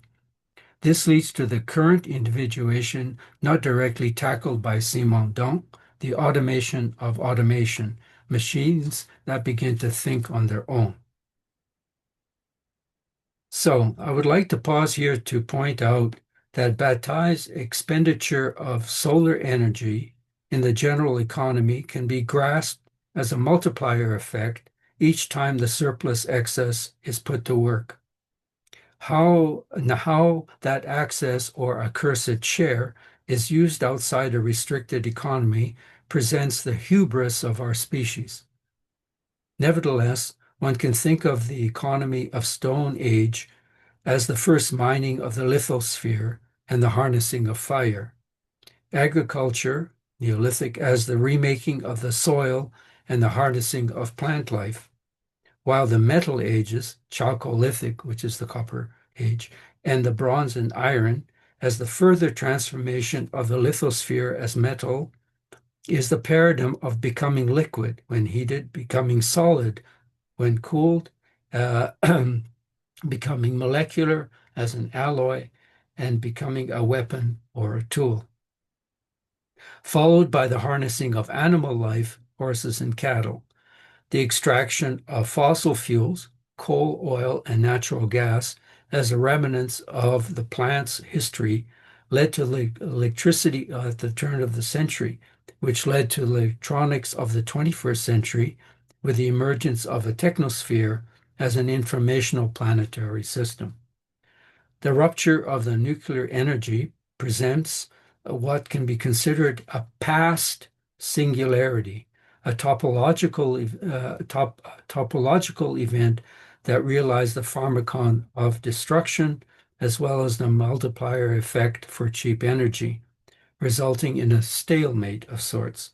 This leads to the current individuation not directly tackled by Simondon, the automation of automation, machines that begin to think on their own. So I would like to pause here to point out that Bataille's expenditure of solar energy in the general economy can be grasped as a multiplier effect each time the surplus excess is put to work. How that access or accursed share is used outside a restricted economy presents the hubris of our species. Nevertheless, one can think of the economy of Stone Age as the first mining of the lithosphere and the harnessing of fire. Agriculture, Neolithic, as the remaking of the soil and the harnessing of plant life, while the Metal Ages, Chalcolithic, which is the Copper Age, and the Bronze and Iron, as the further transformation of the lithosphere as metal, is the paradigm of becoming liquid when heated, becoming solid when cooled, becoming molecular as an alloy, and becoming a weapon or a tool. Followed by the harnessing of animal life, horses and cattle, the extraction of fossil fuels, coal, oil, and natural gas as the remnants of the plant's history led to electricity at the turn of the century, which led to electronics of the 21st century with the emergence of a technosphere as an informational planetary system. The rupture of the nuclear energy presents what can be considered a past singularity, a topological event that realized the pharmacon of destruction as well as the multiplier effect for cheap energy, resulting in a stalemate of sorts.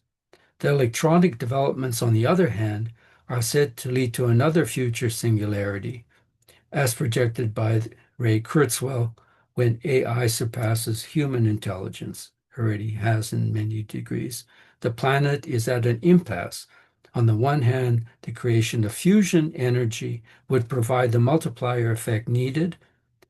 The electronic developments, on the other hand, are said to lead to another future singularity, as projected by Ray Kurzweil, when AI surpasses human intelligence, already has in many degrees. The planet is at an impasse. On the one hand, the creation of fusion energy would provide the multiplier effect needed,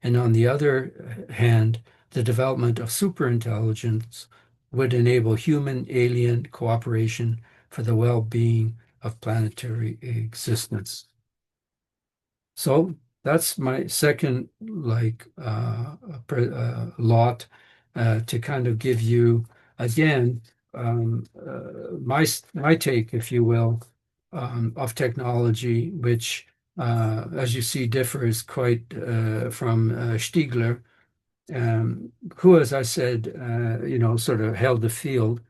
and on the other hand, the development of superintelligence would enable human-alien cooperation for the well-being of planetary existence. So that's my second lot to kind of give you again my take, if you will, of technology, which as you see differs quite from Stiegler, who, as I said, sort of held the field,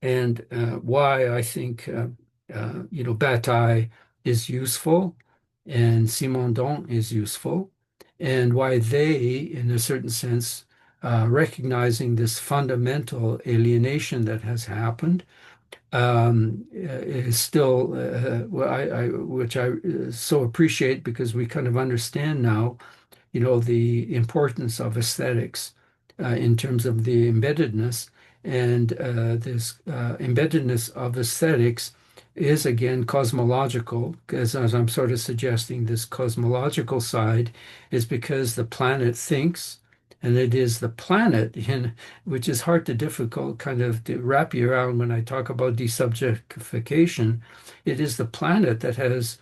and why I think Bataille is useful and Simondon is useful, and why they, in a certain sense, recognizing this fundamental alienation that has happened, is still which I so appreciate because we kind of understand now, the importance of aesthetics in terms of the embeddedness. And this embeddedness of aesthetics is again cosmological, as I'm sort of suggesting, this cosmological side is because the planet thinks, and it is the planet, which is hard to difficult kind of to wrap you around when I talk about desubjectification. It is the planet that has,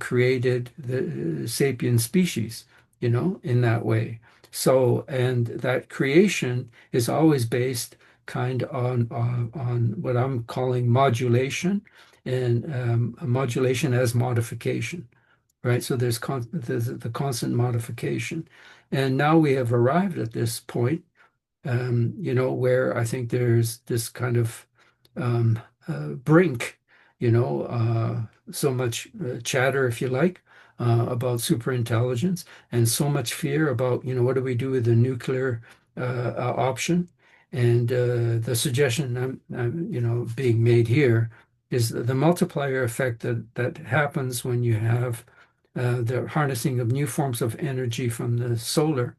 created the sapient species, in that way. So, and that creation is always based kind on what I'm calling modulation and modulation as modification, right? So there's the constant modification. And now we have arrived at this point, where I think there's this kind of um, brink, so much chatter, if you like, about superintelligence, and so much fear about, what do we do with the nuclear option? And the suggestion being made here is the multiplier effect that happens when you have the harnessing of new forms of energy from the solar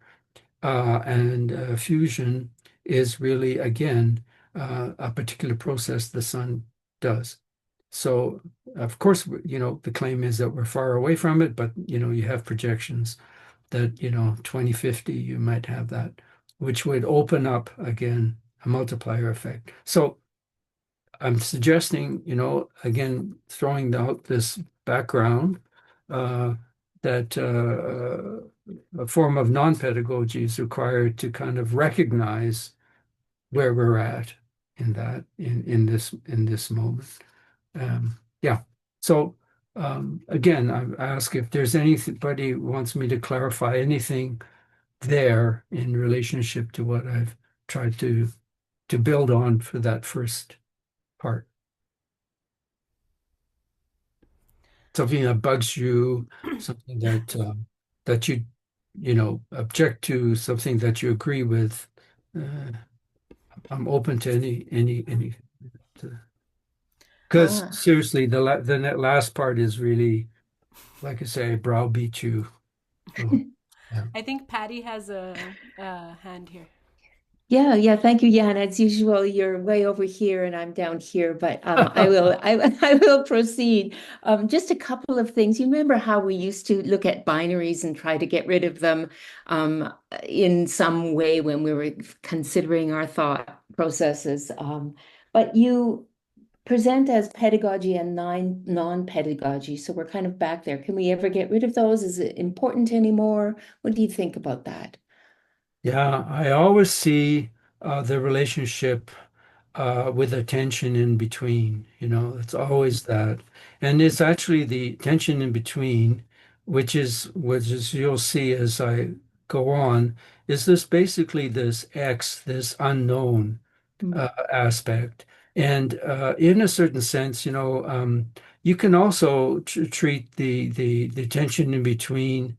and fusion is really, again, a particular process the sun does. So, of course, the claim is that we're far away from it, but, you have projections that, 2050, you might have that, which would open up, again, a multiplier effect. So I'm suggesting, again, throwing out this background, uh, that a form of non-pedagogy is required to kind of recognize where we're at in this moment. Yeah. So again, I ask if there's anybody who wants me to clarify anything there in relationship to what I've tried to build on for that first part. Something that bugs you, something that you object to, something that you agree with. Uh, I'm open to any. Because Ah. seriously, the last part is really, like I say, browbeat you. So, yeah. I think Patty has a hand here. Yeah, yeah. Thank you, Jan. As usual, you're way over here and I'm down here, but I will I will proceed. Just a couple of things. You remember how we used to look at binaries and try to get rid of them in some way when we were considering our thought processes. But you present as pedagogy and non-pedagogy, so we're kind of back there. Can we ever get rid of those? Is it important anymore? What do you think about that? Yeah, I always see the relationship with a tension in between. It's always that. And it's actually the tension in between, which is you'll see as I go on, is this basically this X, this unknown aspect. And in a certain sense, you can also treat the tension in between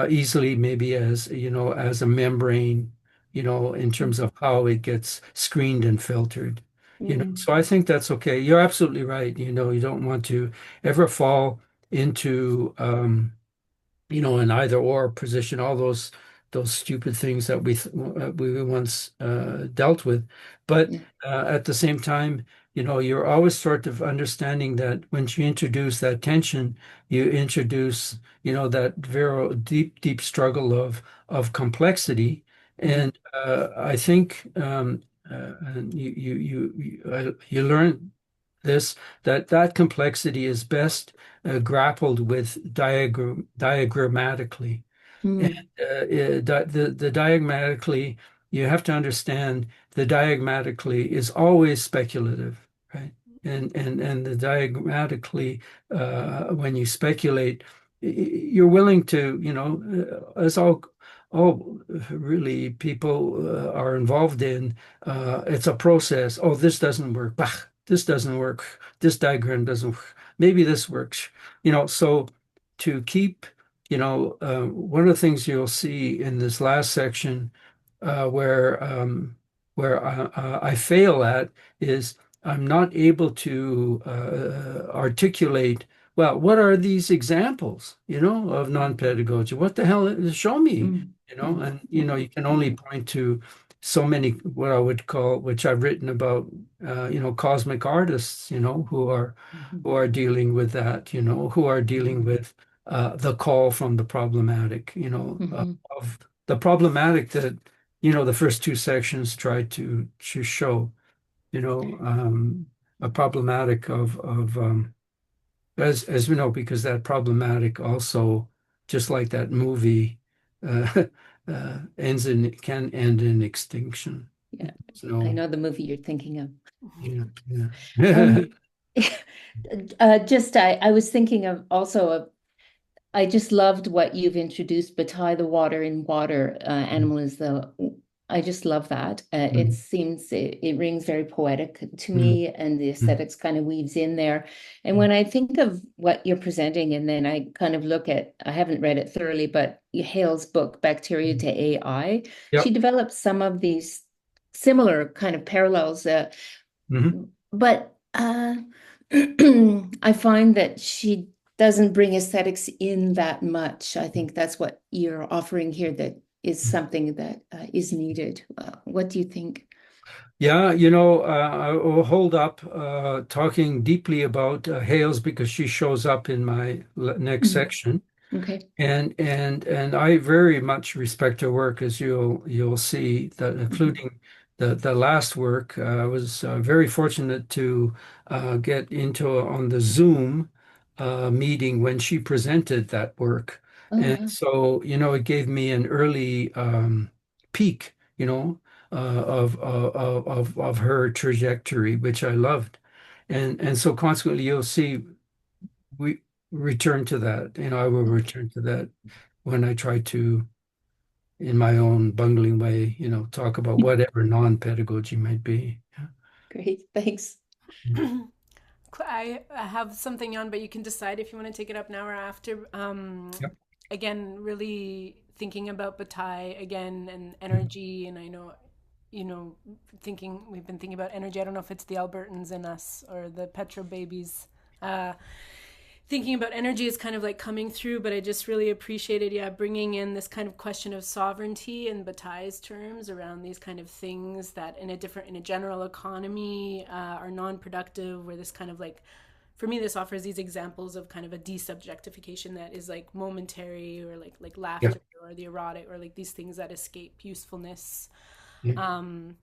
easily, maybe as as a membrane, in terms of how it gets screened and filtered. Mm, So I think that's okay. You're absolutely right. You don't want to ever fall into an either or position, all those stupid things that we once dealt with. But yeah. at the same time, you're always sort of understanding that when you introduce that tension, you introduce, that very deep, deep struggle of complexity. Mm, And I think and you learn this that complexity is best grappled with diagrammatically. And mm, the diagrammatically, you have to understand the diagrammatically is always speculative, right? And the diagrammatically, when you speculate, you're willing to, as all really people are involved in, it's a process. Oh, this doesn't work. Bah, this doesn't work. This diagram doesn't work. Maybe this works. So to keep one of the things you'll see in this last section where I fail at is I'm not able to articulate, well, what are these examples, of non-pedagogy? What the hell? Show me, Mm, and, mhm, you can only point to so many, what I would call, which I've written about, cosmic artists, mhm, who are dealing with that, who are dealing mhm, with the call from the problematic, mhm. of the problematic that, the first two sections try to show, you know, um, a problematic of as we know, because that problematic also, just like that movie, uh, can end in extinction. Yeah, I So know the movie you're thinking of. yeah, yeah. Um, I was thinking of also of I just loved what you've introduced, Batai, the water in water animal is the. I just love that. It Mhm, seems it rings very poetic to mhm, me, and the mhm, aesthetics kind of weaves in there. And when I think of what you're presenting, and then I kind of look at, I haven't read it thoroughly, but Hale's book, Bacteria to AI, she yep. developed some of these similar kind of parallels. Mhm. But I find that she doesn't bring aesthetics in that much. I think that's what you're offering here that is something that is needed. What do you think? Yeah, I will hold up talking deeply about Hales because she shows up in my next Mm. section. Okay. And I very much respect her work, as you'll see, that Mhm. including the last work. I was very fortunate to get into on the Zoom meeting when she presented that work, Oh, and wow. so it gave me an early peek, of her trajectory, which I loved, and so consequently, you'll see we return to that. I will Okay. return to that when I try to, in my own bungling way, talk about whatever non-pedagogy might be. Great. Thanks. I have something on, but you can decide if you want to take it up now or after. Yep. Again, really thinking about Bataille again and Mhm. energy, and I know, we've been thinking about energy. I don't know if it's the Albertans in us or the Petro babies. Uh, Thinking about energy is kind of like coming through, but I just really appreciated, yeah, bringing in this kind of question of sovereignty in Bataille's terms around these kind of things that in a general economy are non-productive, where this kind of like, for me, this offers these examples of kind of a desubjectification that is like momentary, or like Yeah. laughter or the erotic, or like these things that escape usefulness. Yeah. Um,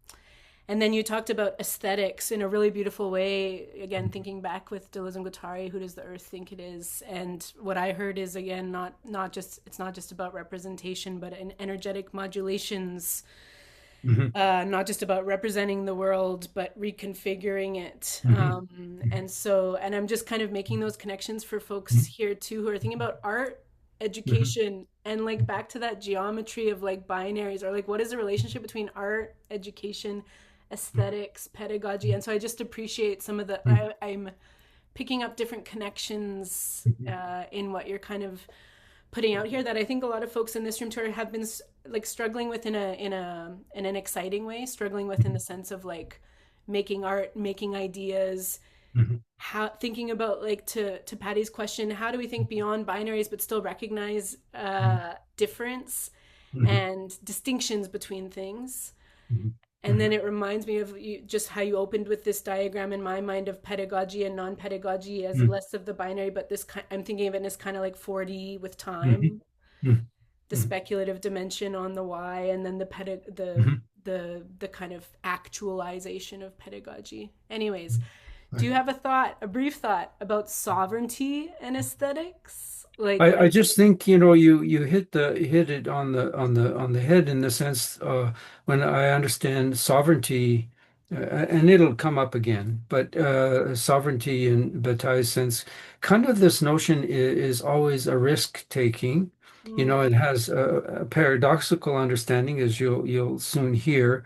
and then you talked about aesthetics in a really beautiful way. Again, thinking back with Deleuze and Guattari, who does the earth think it is? And what I heard is, again, it's not just about representation, but in energetic modulations, Mhm. not just about representing the world, but reconfiguring it. Mhm. And I'm just kind of making those connections for folks Mhm. here too, who are thinking about art Mhm. education, and like back to that geometry of like binaries, or like what is the relationship between art education, aesthetics, pedagogy. And so I just appreciate some of the, Mhm. I'm picking up different connections Mhm. in what you're kind of putting out here, that I think a lot of folks in this room too have been like struggling with in an exciting way, struggling with in the sense of like making art, making ideas, Mhm. how thinking about, like, to Patty's question, how do we think beyond binaries but still recognize difference Mhm. and distinctions between things. Mhm. And then it reminds me of just how you opened with this diagram in my mind of pedagogy and non-pedagogy as Mhm. less of the binary, but I'm thinking of it as kind of like 4D with Mhm. time, Mhm. the speculative dimension on the Y, and then Mhm. the kind of actualization of pedagogy. Anyways, do Right. you have a brief thought about sovereignty and aesthetics? I just think you hit it on the head in the sense when I understand sovereignty, and it'll come up again, but sovereignty in Bataille's sense, kind of this notion is always a risk taking. Mm, It has a paradoxical understanding, as you'll soon hear,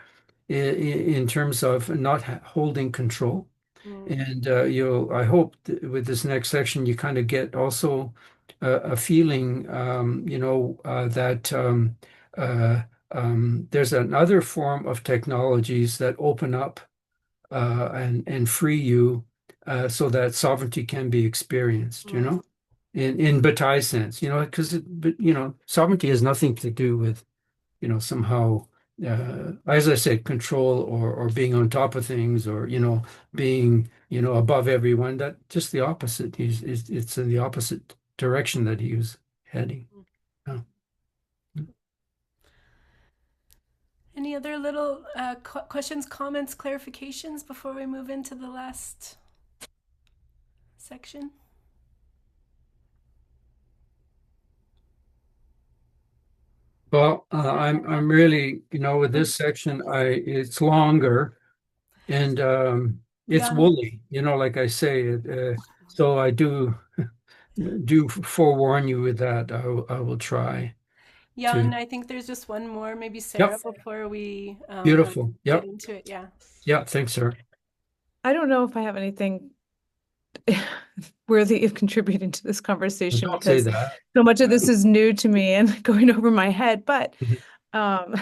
in terms of not holding control. mm, And I hope that with this next section, you kind of get also a feeling, that uh, there's another form of technologies that open up and free you so that sovereignty can be experienced, you Mm. know, in Bataille's sense, you know, because sovereignty has nothing to do with, somehow, as I said, control or being on top of things or, being, above everyone. That just the opposite. It's in the opposite direction that he was heading. Yeah. Any other little questions, comments, clarifications before we move into the last section? Well, I'm really, with this section, it's longer and it's Yeah. woolly, like I say. So I do forewarn you with that. I will try Yeah, and to. I think there's just one more, maybe Sarah, Yep, before we beautiful. get Yep, into it. Yeah. yeah. Thanks, sir. I don't know if I have anything worthy of contributing to this conversation Don't say because that. so much of this is new to me and going over my head. But Mhm, um,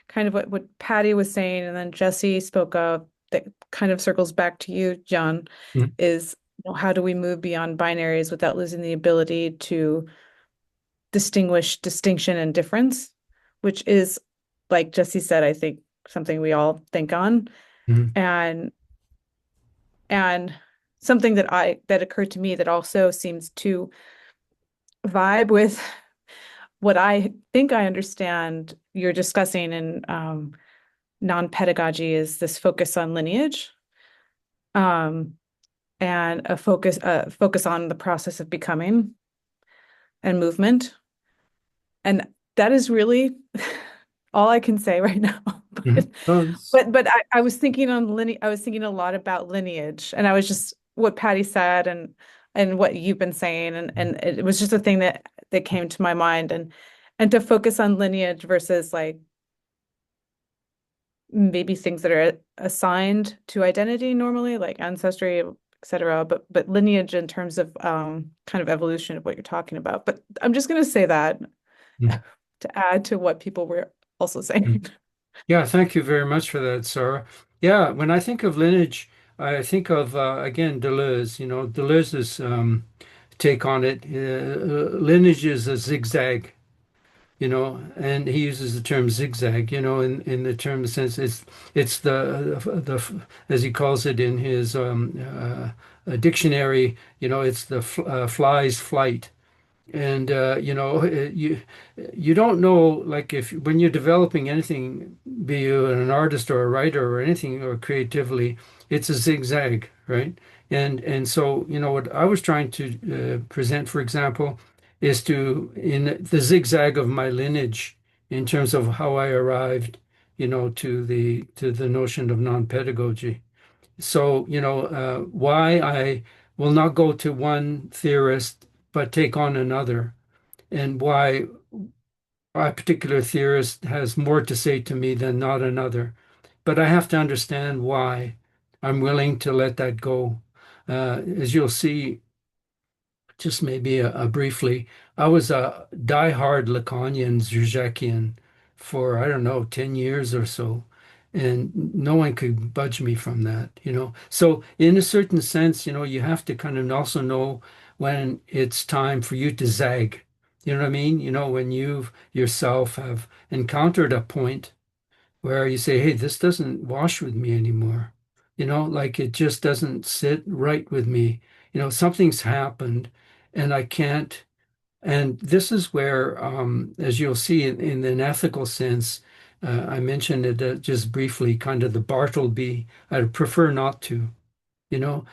kind of what Patty was saying, and then Jesse spoke of, that kind of circles back to you, John, mhm, is how do we move beyond binaries without losing the ability to distinguish distinction and difference, which is, like Jesse said, I think something we all think on. mhm, And and something that occurred to me that also seems to vibe with what I think I understand you're discussing in non-pedagogy is this focus on lineage, um, and a focus on the process of becoming and movement. And that is really all I can say right now. mhm. But Oh, I was thinking I was thinking a lot about lineage, and I was just what Patty said and what you've been saying, and it was just a thing that came to my mind, and to focus on lineage versus like maybe things that are assigned to identity normally, like ancestry, etc. But lineage in terms of kind of evolution of what you're talking about. But I'm just gonna say that mhm, to add to what people were also mhm. saying. Yeah, thank you very much for that, Sarah. Yeah, when I think of lineage, I think of again Deleuze. Deleuze's take on it. Lineage is a zigzag. And he uses the term zigzag, in the term sense it's the as he calls it in his dictionary, it's the fly's flight. And you don't know, like, if when you're developing anything, be you an artist or a writer or anything or creatively, it's a zigzag, right? And so what I was trying to present, for example, is to in the zigzag of my lineage in terms of how I arrived, to the notion of non-pedagogy. So, why I will not go to one theorist but take on another, and why a particular theorist has more to say to me than not another. But I have to understand why I'm willing to let that go. As you'll see, just maybe briefly, I was a diehard Lacanian Zizek'ian for, I don't know, 10 years or so. And no one could budge me from that. So in a certain sense, you have to kind of also know when it's time for you to zag. You know what I mean? When you yourself have encountered a point where you say, hey, this doesn't wash with me anymore. Like it just doesn't sit right with me. Something's happened and I can't. And this is where, as you'll see in an ethical sense, I mentioned it just briefly, kind of the Bartleby, I prefer not to.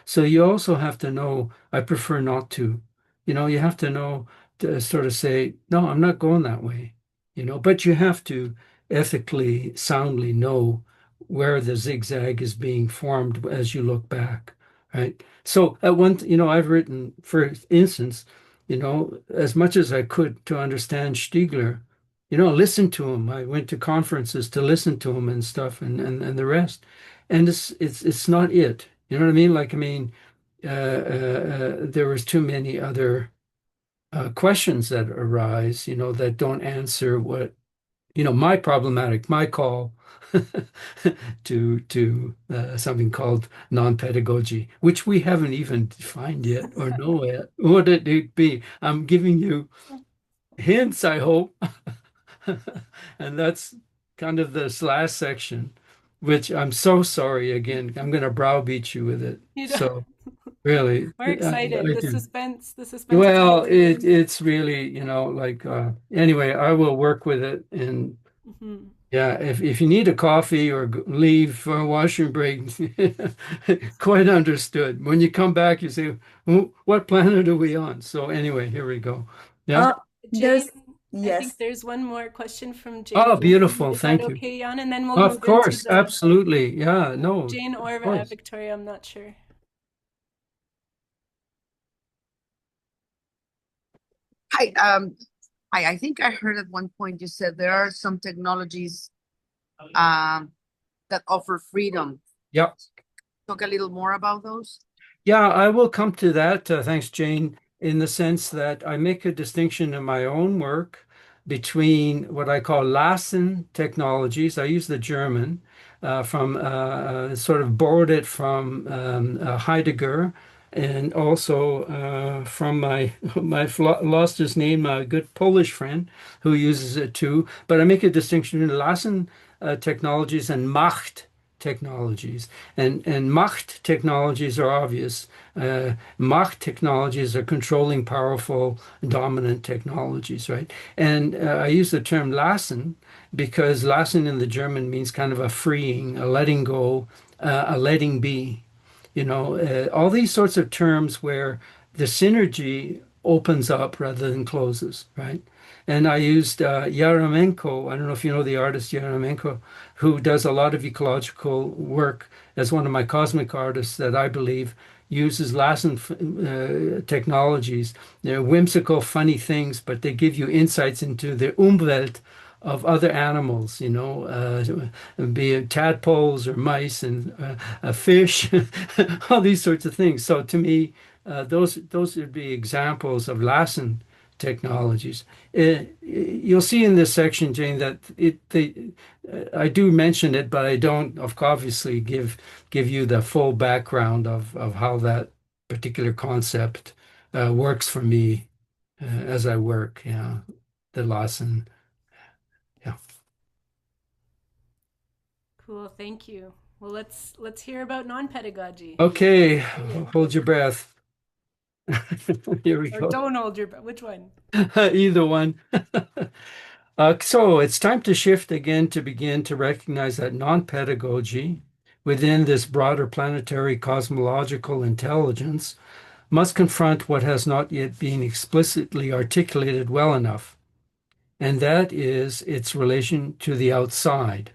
So you also have to know, I prefer not to. You have to know to sort of say, no, I'm not going that way. But you have to ethically, soundly know where the zigzag is being formed as you look back, right? So at one, I've written, for instance, as much as I could to understand Stiegler, listen to him. I went to conferences to listen to him and stuff and the rest. And it's not it. You know what I mean? Like, I mean, there was too many other questions that arise, that don't answer what my problematic, my call to something called non-pedagogy, which we haven't even defined yet or know yet. What it be? I'm giving you hints, I hope. And that's kind of this last section, which I'm so sorry again. I'm going to browbeat you with it. You know, So really, we're excited. I The do. suspense, the suspense is Well, building. it's really, like anyway, I will work with it. And Mhm. yeah, if you need a coffee or leave for a washroom break, quite understood. When you come back, you say, What planet are we on?" So anyway, here we go. Yeah. Uh, Jane, there's I think yes. there's one more question from Oh, Jane. beautiful. Is that Thank you. okay, Jan? And then we'll Of move into course, the absolutely. Yeah, no, Jane of or course. Victoria, I'm not sure. Hi, I think I heard at one point you said there are some technologies that offer freedom. Yep. Talk a little more about those. Yeah, I will come to that. Thanks, Jane, in the sense that I make a distinction in my own work between what I call Lassen technologies. I use the German from sort of borrowed it from Heidegger, and also from lost his name, a good Polish friend who uses it too. But I make a distinction in Lassen technologies and Macht technologies. And Macht technologies are obvious. Macht technologies are controlling powerful, dominant technologies, right? And I use the term Lassen because Lassen in the German means kind of a freeing, a letting go, a letting be. All these sorts of terms where the synergy opens up rather than closes, right? And I used Yaramenko. I don't know if you know the artist Yaramenko, who does a lot of ecological work as one of my cosmic artists that I believe uses Lassen technologies. They're whimsical, funny things, but they give you insights into the Umwelt of other animals, be it tadpoles or mice and a fish, all these sorts of things. So to me, those would be examples of Lassen technologies. You'll see in this section, Jane, that I do mention it, but I don't, obviously, give you the full background of how that particular concept works for me as I work. Yeah, the Lassen. Yeah. Cool, thank you. Well, let's hear about non-pedagogy. Okay, hold your breath. Here we Or go. don't hold your breath. Which one? Either one. So it's time to shift again to begin to recognize that non-pedagogy within this broader planetary cosmological intelligence must confront what has not yet been explicitly articulated well enough, and that is its relation to the outside.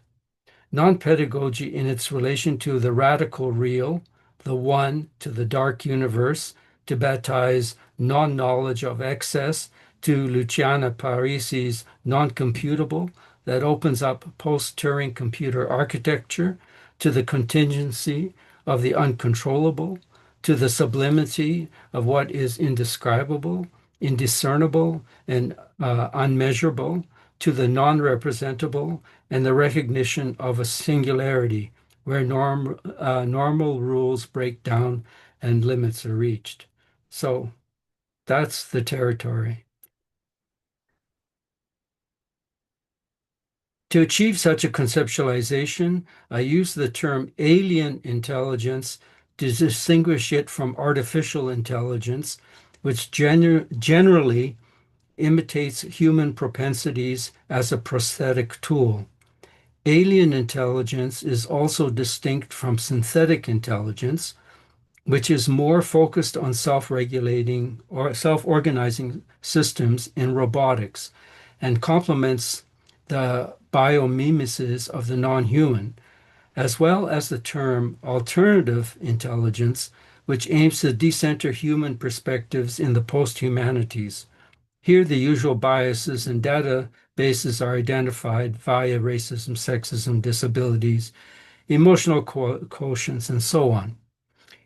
Non-pedagogy in its relation to the radical real, the one, to the dark universe, to baptize non-knowledge of excess, to Luciana Parisi's non-computable, that opens up post-Turing computer architecture, to the contingency of the uncontrollable, to the sublimity of what is indescribable, indiscernible, and unmeasurable, to the non-representable, and the recognition of a singularity where normal rules break down and limits are reached. So that's the territory. To achieve such a conceptualization, I use the term alien intelligence to distinguish it from artificial intelligence, which generally imitates human propensities as a prosthetic tool. Alien intelligence is also distinct from synthetic intelligence, which is more focused on self-regulating or self-organizing systems in robotics and complements the biomimesis of the non-human, as well as the term alternative intelligence, which aims to decenter human perspectives in the post-humanities. Here, the usual biases and databases are identified via racism, sexism, disabilities, emotional quotients, and so on.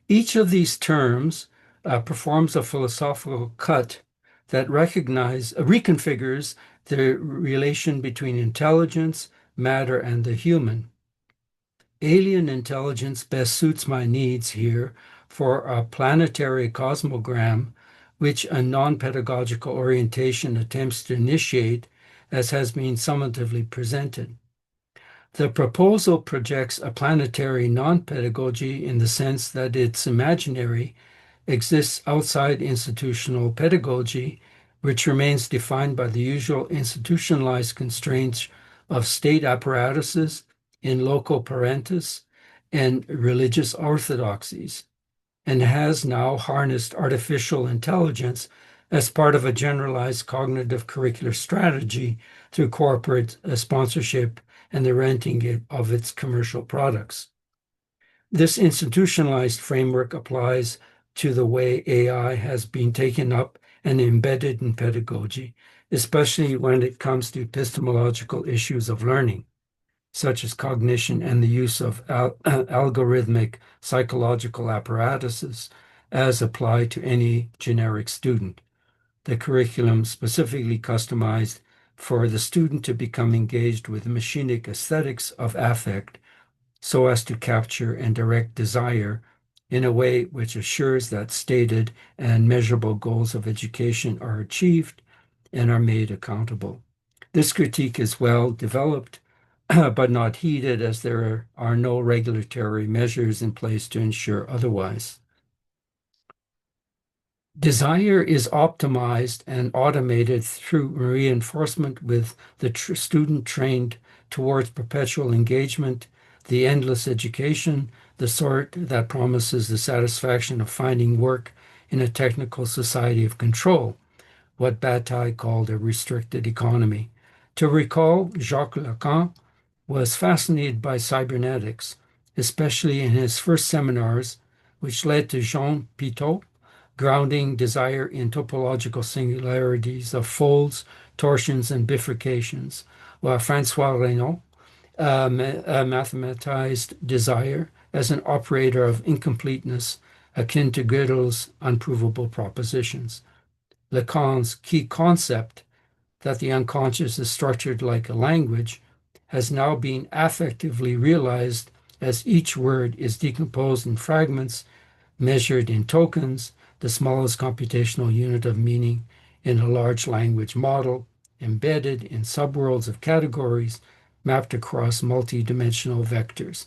Each of these terms performs a philosophical cut that reconfigures the relation between intelligence, matter, and the human. Alien intelligence best suits my needs here for a planetary cosmogram, which a non-pedagogical orientation attempts to initiate, as has been summatively presented. The proposal projects a planetary non-pedagogy in the sense that it's imaginary, exists outside institutional pedagogy, which remains defined by the usual institutionalized constraints of state apparatuses in loco parentis and religious orthodoxies, and has now harnessed artificial intelligence as part of a generalized cognitive curricular strategy through corporate sponsorship and the renting of its commercial products. This institutionalized framework applies to the way AI has been taken up and embedded in pedagogy, especially when it comes to epistemological issues of learning, such as cognition and the use of algorithmic psychological apparatuses as applied to any generic student. The curriculum specifically customized for the student to become engaged with machinic aesthetics of affect so as to capture and direct desire in a way which assures that stated and measurable goals of education are achieved and are made accountable. This critique is well developed, but not heeded, as there are no regulatory measures in place to ensure otherwise. Desire is optimized and automated through reinforcement with the student trained towards perpetual engagement, the endless education, the sort that promises the satisfaction of finding work in a technical society of control, what Bataille called a restricted economy. To recall, Jacques Lacan was fascinated by cybernetics, especially in his first seminars, which led to Jean Pitot, grounding desire in topological singularities of folds, torsions, and bifurcations, while François Laruelle mathematized desire as an operator of incompleteness akin to Gödel's unprovable propositions. Lacan's key concept, that the unconscious is structured like a language, has now been affectively realized as each word is decomposed in fragments, measured in tokens, the smallest computational unit of meaning in a large language model, embedded in subworlds of categories, mapped across multi-dimensional vectors.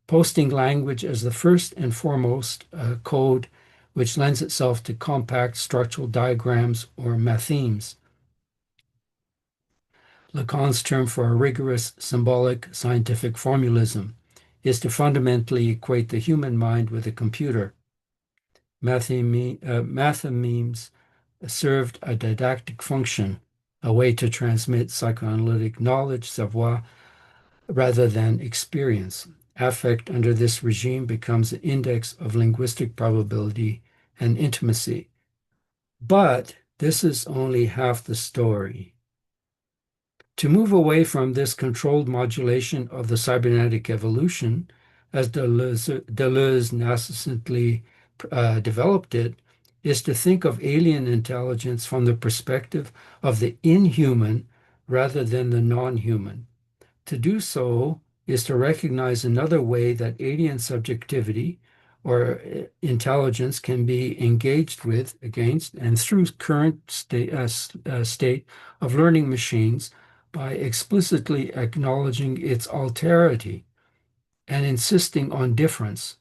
Posting language as the first and foremost code, which lends itself to compact structural diagrams or mathemes. Lacan's term for a rigorous symbolic scientific formalism is to fundamentally equate the human mind with a computer. Mathemes served a didactic function, a way to transmit psychoanalytic knowledge, savoir, rather than experience. Affect under this regime becomes an index of linguistic probability and intimacy. But this is only half the story. To move away from this controlled modulation of the cybernetic evolution, as Deleuze nascently developed it, is to think of alien intelligence from the perspective of the inhuman rather than the non-human. To do so is to recognize another way that alien subjectivity or intelligence can be engaged with, against, and through current state of learning machines by explicitly acknowledging its alterity and insisting on difference,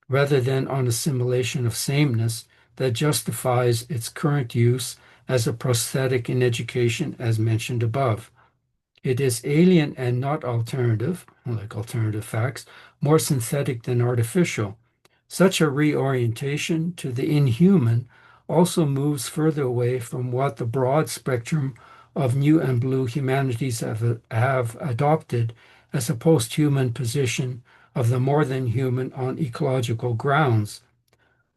rather than on assimilation of sameness that justifies its current use as a prosthetic in education, as mentioned above. It is alien and not alternative, like alternative facts, more synthetic than artificial. Such a reorientation to the inhuman also moves further away from what the broad spectrum of new and blue humanities have adopted as a post-human position of the more than human on ecological grounds,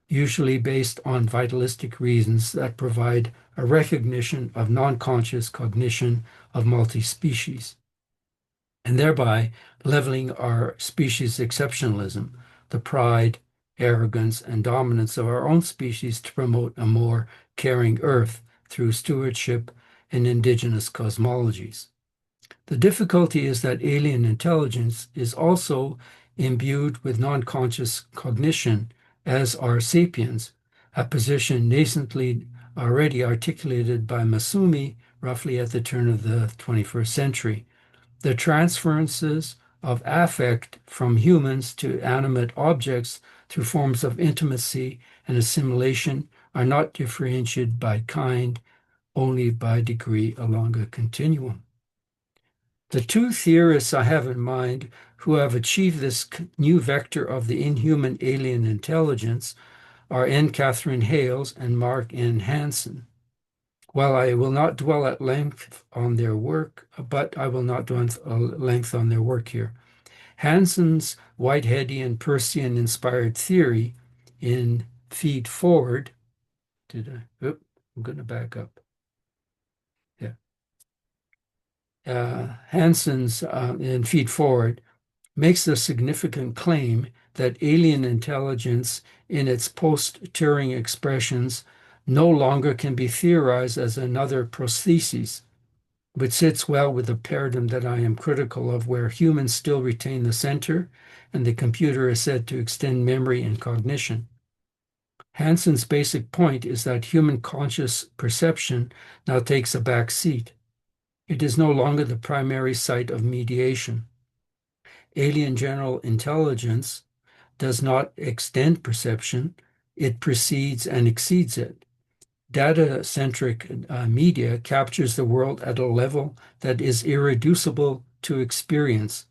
usually based on vitalistic reasons that provide a recognition of non-conscious cognition of multi-species, and thereby leveling our species exceptionalism, the pride, arrogance, and dominance of our own species to promote a more caring earth through stewardship and indigenous cosmologies. The difficulty is that alien intelligence is also imbued with non-conscious cognition, as are sapiens, a position nascently already articulated by Masumi roughly at the turn of the 21st century. The transferences of affect from humans to animate objects through forms of intimacy and assimilation are not differentiated by kind, only by degree along a continuum. The two theorists I have in mind who have achieved this new vector of the inhuman alien intelligence are N. Catherine Hales and Mark N. Hansen. While I will not dwell at length on their work, here. Hansen's Whiteheadian Peircean-inspired theory in Feed Forward, I'm going to back up. Hansen's in Feed Forward makes the significant claim that alien intelligence in its post-Turing expressions no longer can be theorized as another prosthesis, which sits well with the paradigm that I am critical of, where humans still retain the center and the computer is said to extend memory and cognition. Hansen's basic point is that human conscious perception now takes a back seat. It is no longer the primary site of mediation. Alien general intelligence does not extend perception, it precedes and exceeds it. Data-centric media captures the world at a level that is irreducible to experience.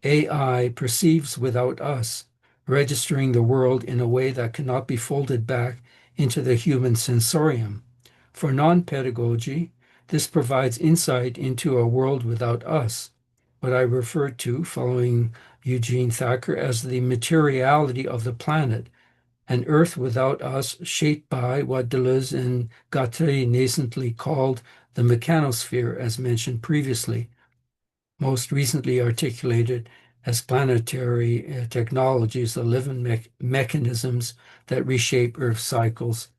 AI perceives without us, registering the world in a way that cannot be folded back into the human sensorium. For non-pedagogy, this provides insight into a world without us, what I refer to, following Eugene Thacker, as the materiality of the planet, an Earth without us shaped by what Deleuze and Guattari nascently called the mechanosphere, as mentioned previously, most recently articulated as planetary technologies, the living mechanisms that reshape Earth cycles,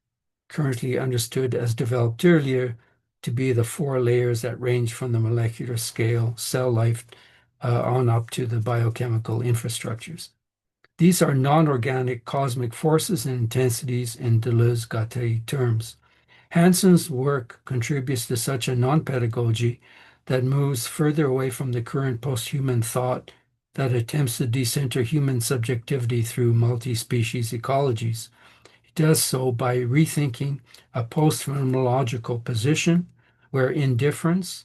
currently understood as developed earlier to be the four layers that range from the molecular scale, cell life, on up to the biochemical infrastructures. These are non-organic cosmic forces and intensities in Deleuze-Guattari terms. Hansen's work contributes to such a non-pedagogy that moves further away from the current post-human thought that attempts to decenter human subjectivity through multi-species ecologies. It does so by rethinking a post-phenomenological position where indifference,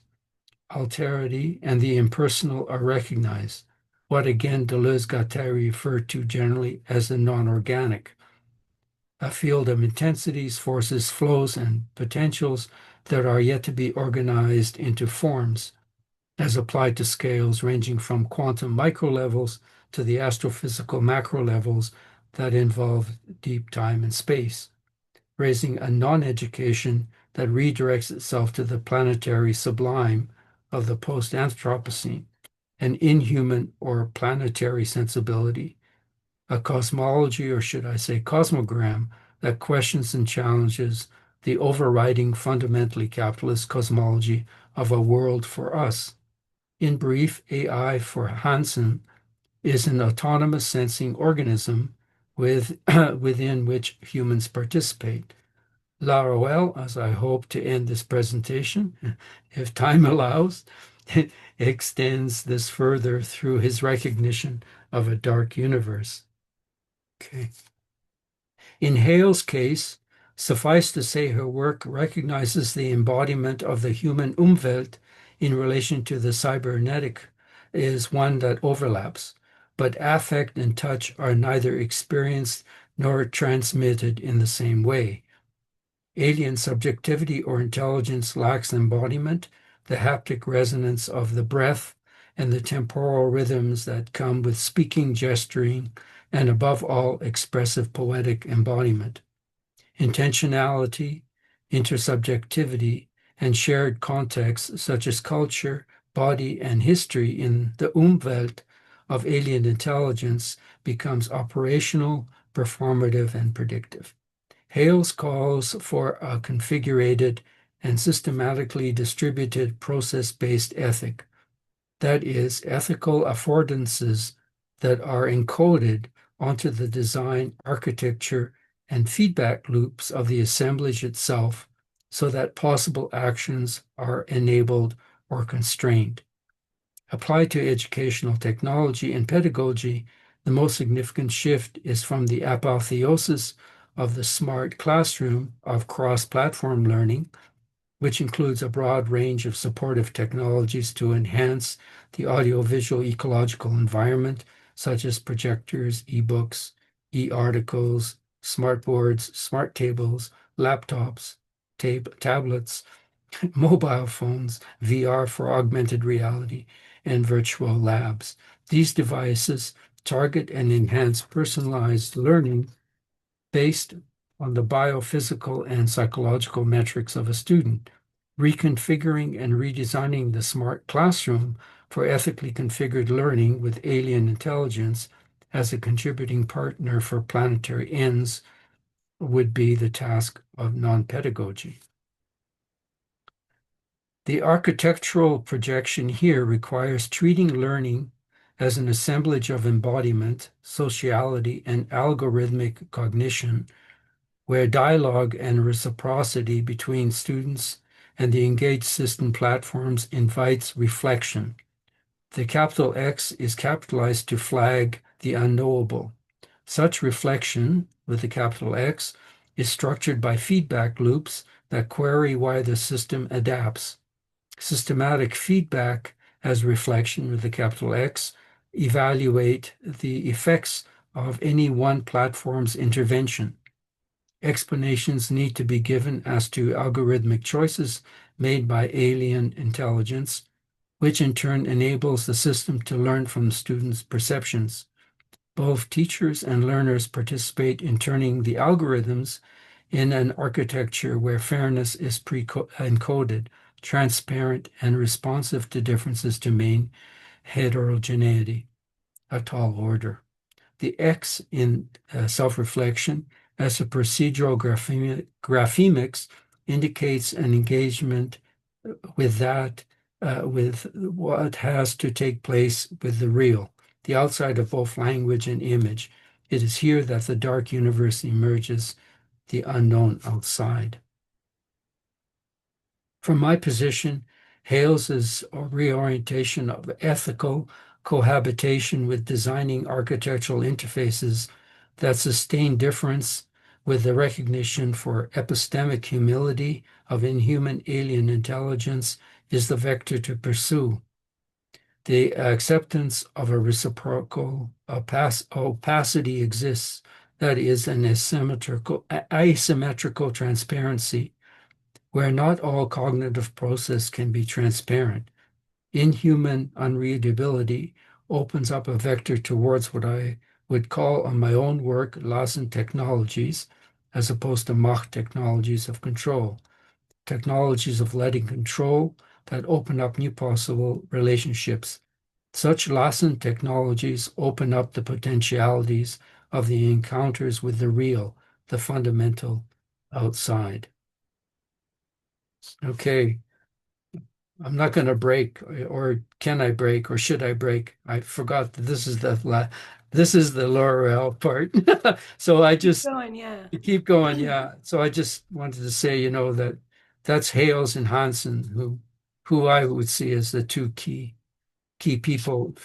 alterity, and the impersonal are recognized, what again Deleuze-Guattari referred to generally as the non-organic, a field of intensities, forces, flows, and potentials that are yet to be organized into forms, as applied to scales ranging from quantum micro levels to the astrophysical macro levels that involve deep time and space, raising a non-education that redirects itself to the planetary sublime of the post-Anthropocene, an inhuman or planetary sensibility, a cosmology, or should I say cosmogram, that questions and challenges the overriding fundamentally capitalist cosmology of a world for us. In brief, AI for Hansen is an autonomous sensing organism within which humans participate. Laruelle, as I hope to end this presentation, if time allows, extends this further through his recognition of a dark universe. Okay. In Hale's case, suffice to say her work recognizes the embodiment of the human Umwelt in relation to the cybernetic is one that overlaps, but affect and touch are neither experienced nor transmitted in the same way. Alien subjectivity or intelligence lacks embodiment, the haptic resonance of the breath, and the temporal rhythms that come with speaking, gesturing, and above all, expressive poetic embodiment. Intentionality, intersubjectivity, and shared contexts such as culture, body, and history in the Umwelt of alien intelligence becomes operational, performative, and predictive. Hales calls for a configurated and systematically distributed process-based ethic. That is, ethical affordances that are encoded onto the design, architecture, and feedback loops of the assemblage itself so that possible actions are enabled or constrained. Applied to educational technology and pedagogy, the most significant shift is from the apotheosis of the smart classroom of cross-platform learning, which includes a broad range of supportive technologies to enhance the audiovisual ecological environment, such as projectors, e-books, e-articles, smart boards, smart tables, laptops, tablets, mobile phones, VR for augmented reality, and virtual labs. These devices target and enhance personalized learning based on the biophysical and psychological metrics of a student, reconfiguring and redesigning the smart classroom for ethically configured learning with alien intelligence as a contributing partner for planetary ends would be the task of non-pedagogy. The architectural projection here requires treating learning as an assemblage of embodiment, sociality, and algorithmic cognition, where dialogue and reciprocity between students and the engaged system platforms invites reflection. The capital X is capitalized to flag the unknowable. Such reflection, with the capital X, is structured by feedback loops that query why the system adapts. Systematic feedback as reflection, with the capital X, evaluate the effects of any one platform's intervention. Explanations need to be given as to algorithmic choices made by alien intelligence, which in turn enables the system to learn from students' perceptions. Both teachers and learners participate in turning the algorithms in an architecture where fairness is pre-encoded, transparent, and responsive to differences to main heterogeneity, a tall order. The X in self-reflection as a procedural graphemics indicates an engagement with that, with what has to take place with the real, the outside of both language and image. It is here that the dark universe emerges, the unknown outside. From my position, Hales's reorientation of ethical cohabitation with designing architectural interfaces that sustain difference with the recognition for epistemic humility of inhuman alien intelligence is the vector to pursue. The acceptance of a reciprocal opacity exists, that is, an asymmetrical transparency, where not all cognitive process can be transparent. Inhuman unreadability opens up a vector towards what I would call on my own work Lassen technologies, as opposed to Mach technologies of control, technologies of letting control that open up new possible relationships. Such Lassen technologies open up the potentialities of the encounters with the real, the fundamental outside. Okay, I'm not going to break, or can I break, or should I break? I forgot that this is the Laruelle part. So I just Going, yeah. keep going, yeah. So I just wanted to say, that that's Hales and Hansen, who I would see as the two key people.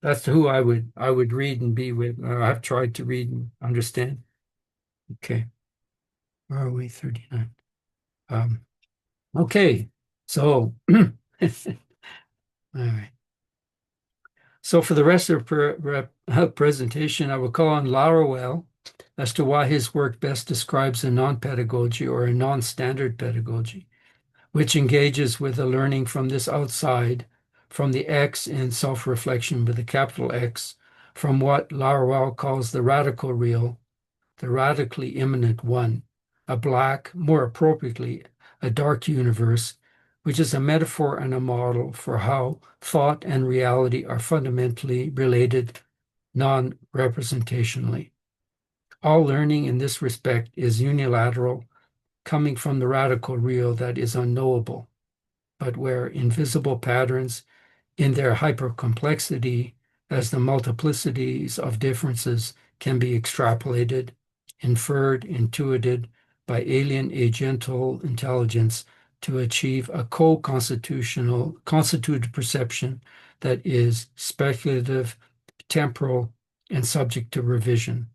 That's who I would read and be with. I've tried to read and understand. Okay, where are we? 39. Okay, so all right. So for the rest of the presentation, I will call on Laruelle as to why his work best describes a non-pedagogy or a non-standard pedagogy, which engages with the learning from this outside, from the X in self-reflection with a capital X, from what Laruelle calls the radical real, the radically immanent one, a black, more appropriately, a dark universe, which is a metaphor and a model for how thought and reality are fundamentally related non-representationally. All learning in this respect is unilateral, coming from the radical real that is unknowable, but where invisible patterns in their hypercomplexity as the multiplicities of differences can be extrapolated, inferred, intuited by alien agental intelligence to achieve a constituted perception that is speculative, temporal, and subject to revision.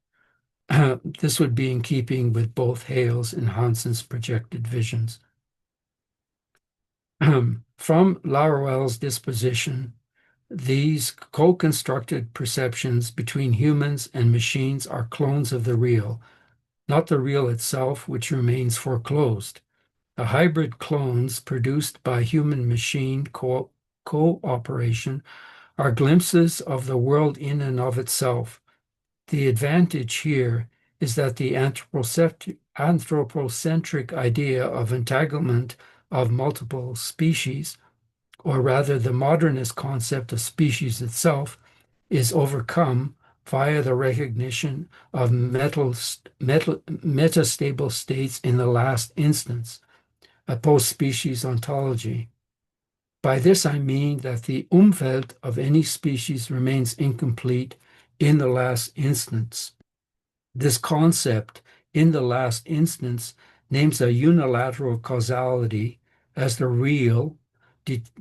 This would be in keeping with both Hale's and Hanson's projected visions. From Laruelle's disposition, these co-constructed perceptions between humans and machines are clones of the real, not the real itself, which remains foreclosed. The hybrid clones produced by human-machine cooperation are glimpses of the world in and of itself. The advantage here is that the anthropocentric idea of entanglement of multiple species, or rather the modernist concept of species itself, is overcome via the recognition of metastable states in the last instance, a post-species ontology. By this I mean that the Umwelt of any species remains incomplete in the last instance. This concept, in the last instance, names a unilateral causality as the real,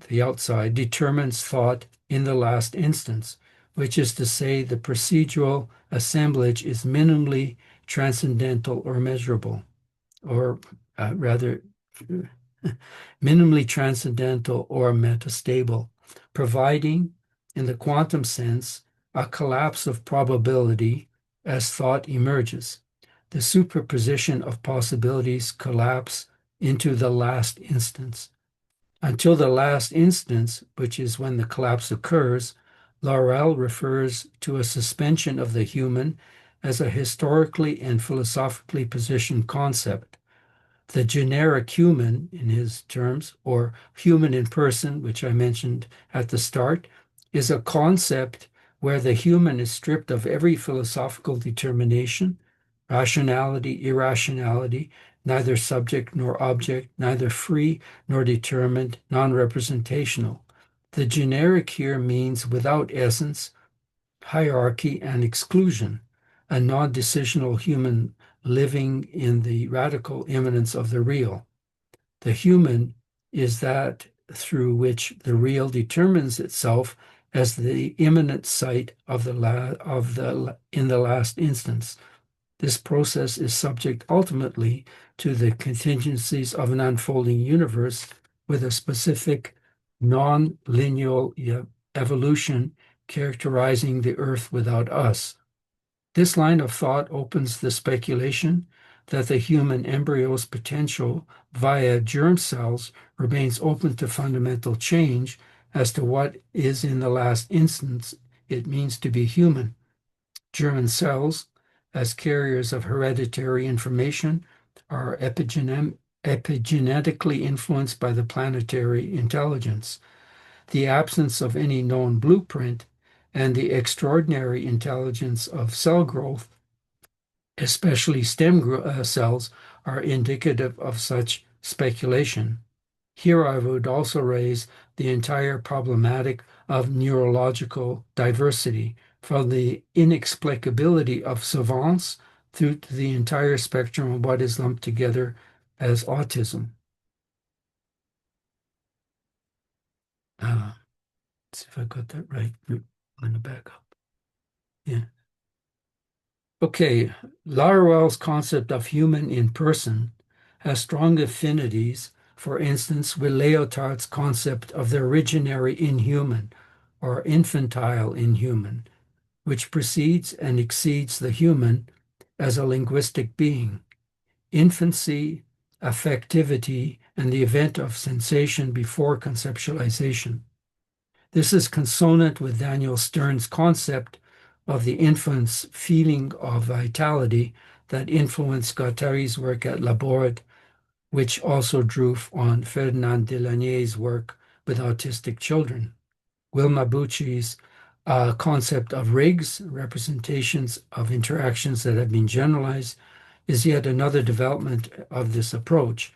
the outside, determines thought in the last instance, which is to say the procedural assemblage is minimally transcendental or measurable, or rather, minimally transcendental or metastable, providing, in the quantum sense, a collapse of probability as thought emerges. The superposition of possibilities collapse into the last instance. Until the last instance, which is when the collapse occurs, Laruelle refers to a suspension of the human as a historically and philosophically positioned concept. The generic human, in his terms, or human in person, which I mentioned at the start, is a concept where the human is stripped of every philosophical determination, rationality, irrationality, neither subject nor object, neither free nor determined, non-representational. The generic here means without essence, hierarchy, and exclusion, a non-decisional human living in the radical immanence of the real. The human is that through which the real determines itself as the immanent site of in the last instance. This process is subject ultimately to the contingencies of an unfolding universe with a specific non-linear evolution characterizing the earth without us. This line of thought opens the speculation that the human embryo's potential via germ cells remains open to fundamental change as to what is in the last instance it means to be human. Germ cells, as carriers of hereditary information, are epigenetically influenced by the planetary intelligence. The absence of any known blueprint and the extraordinary intelligence of cell growth, especially stem cells, are indicative of such speculation. Here I would also raise the entire problematic of neurological diversity, from the inexplicability of savants through to the entire spectrum of what is lumped together as autism. Let's see if I got that right. I'm going to back up. Yeah. Okay, Laruelle's concept of human in person has strong affinities, for instance, with Lyotard's concept of the originary inhuman or infantile inhuman, which precedes and exceeds the human as a linguistic being. Infancy, affectivity, and the event of sensation before conceptualization. This is consonant with Daniel Stern's concept of the infant's feeling of vitality that influenced Guattari's work at Laborde, which also drew on Ferdinand Delanier's work with autistic children. Wilma Bucci's concept of rigs, representations of interactions that have been generalized, is yet another development of this approach.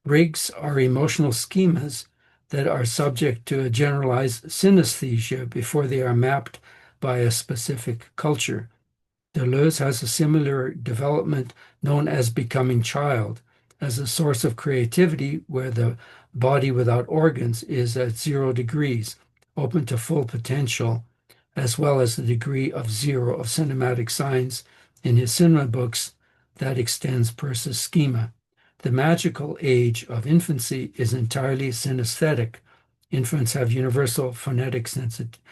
Rigs are emotional schemas that are subject to a generalized synesthesia before they are mapped by a specific culture. Deleuze has a similar development known as becoming child, as a source of creativity where the body without organs is at 0 degrees, open to full potential, as well as the degree of zero of cinematic science in his cinema books that extends Peirce's schema. The magical age of infancy is entirely synesthetic. Infants have universal phonetic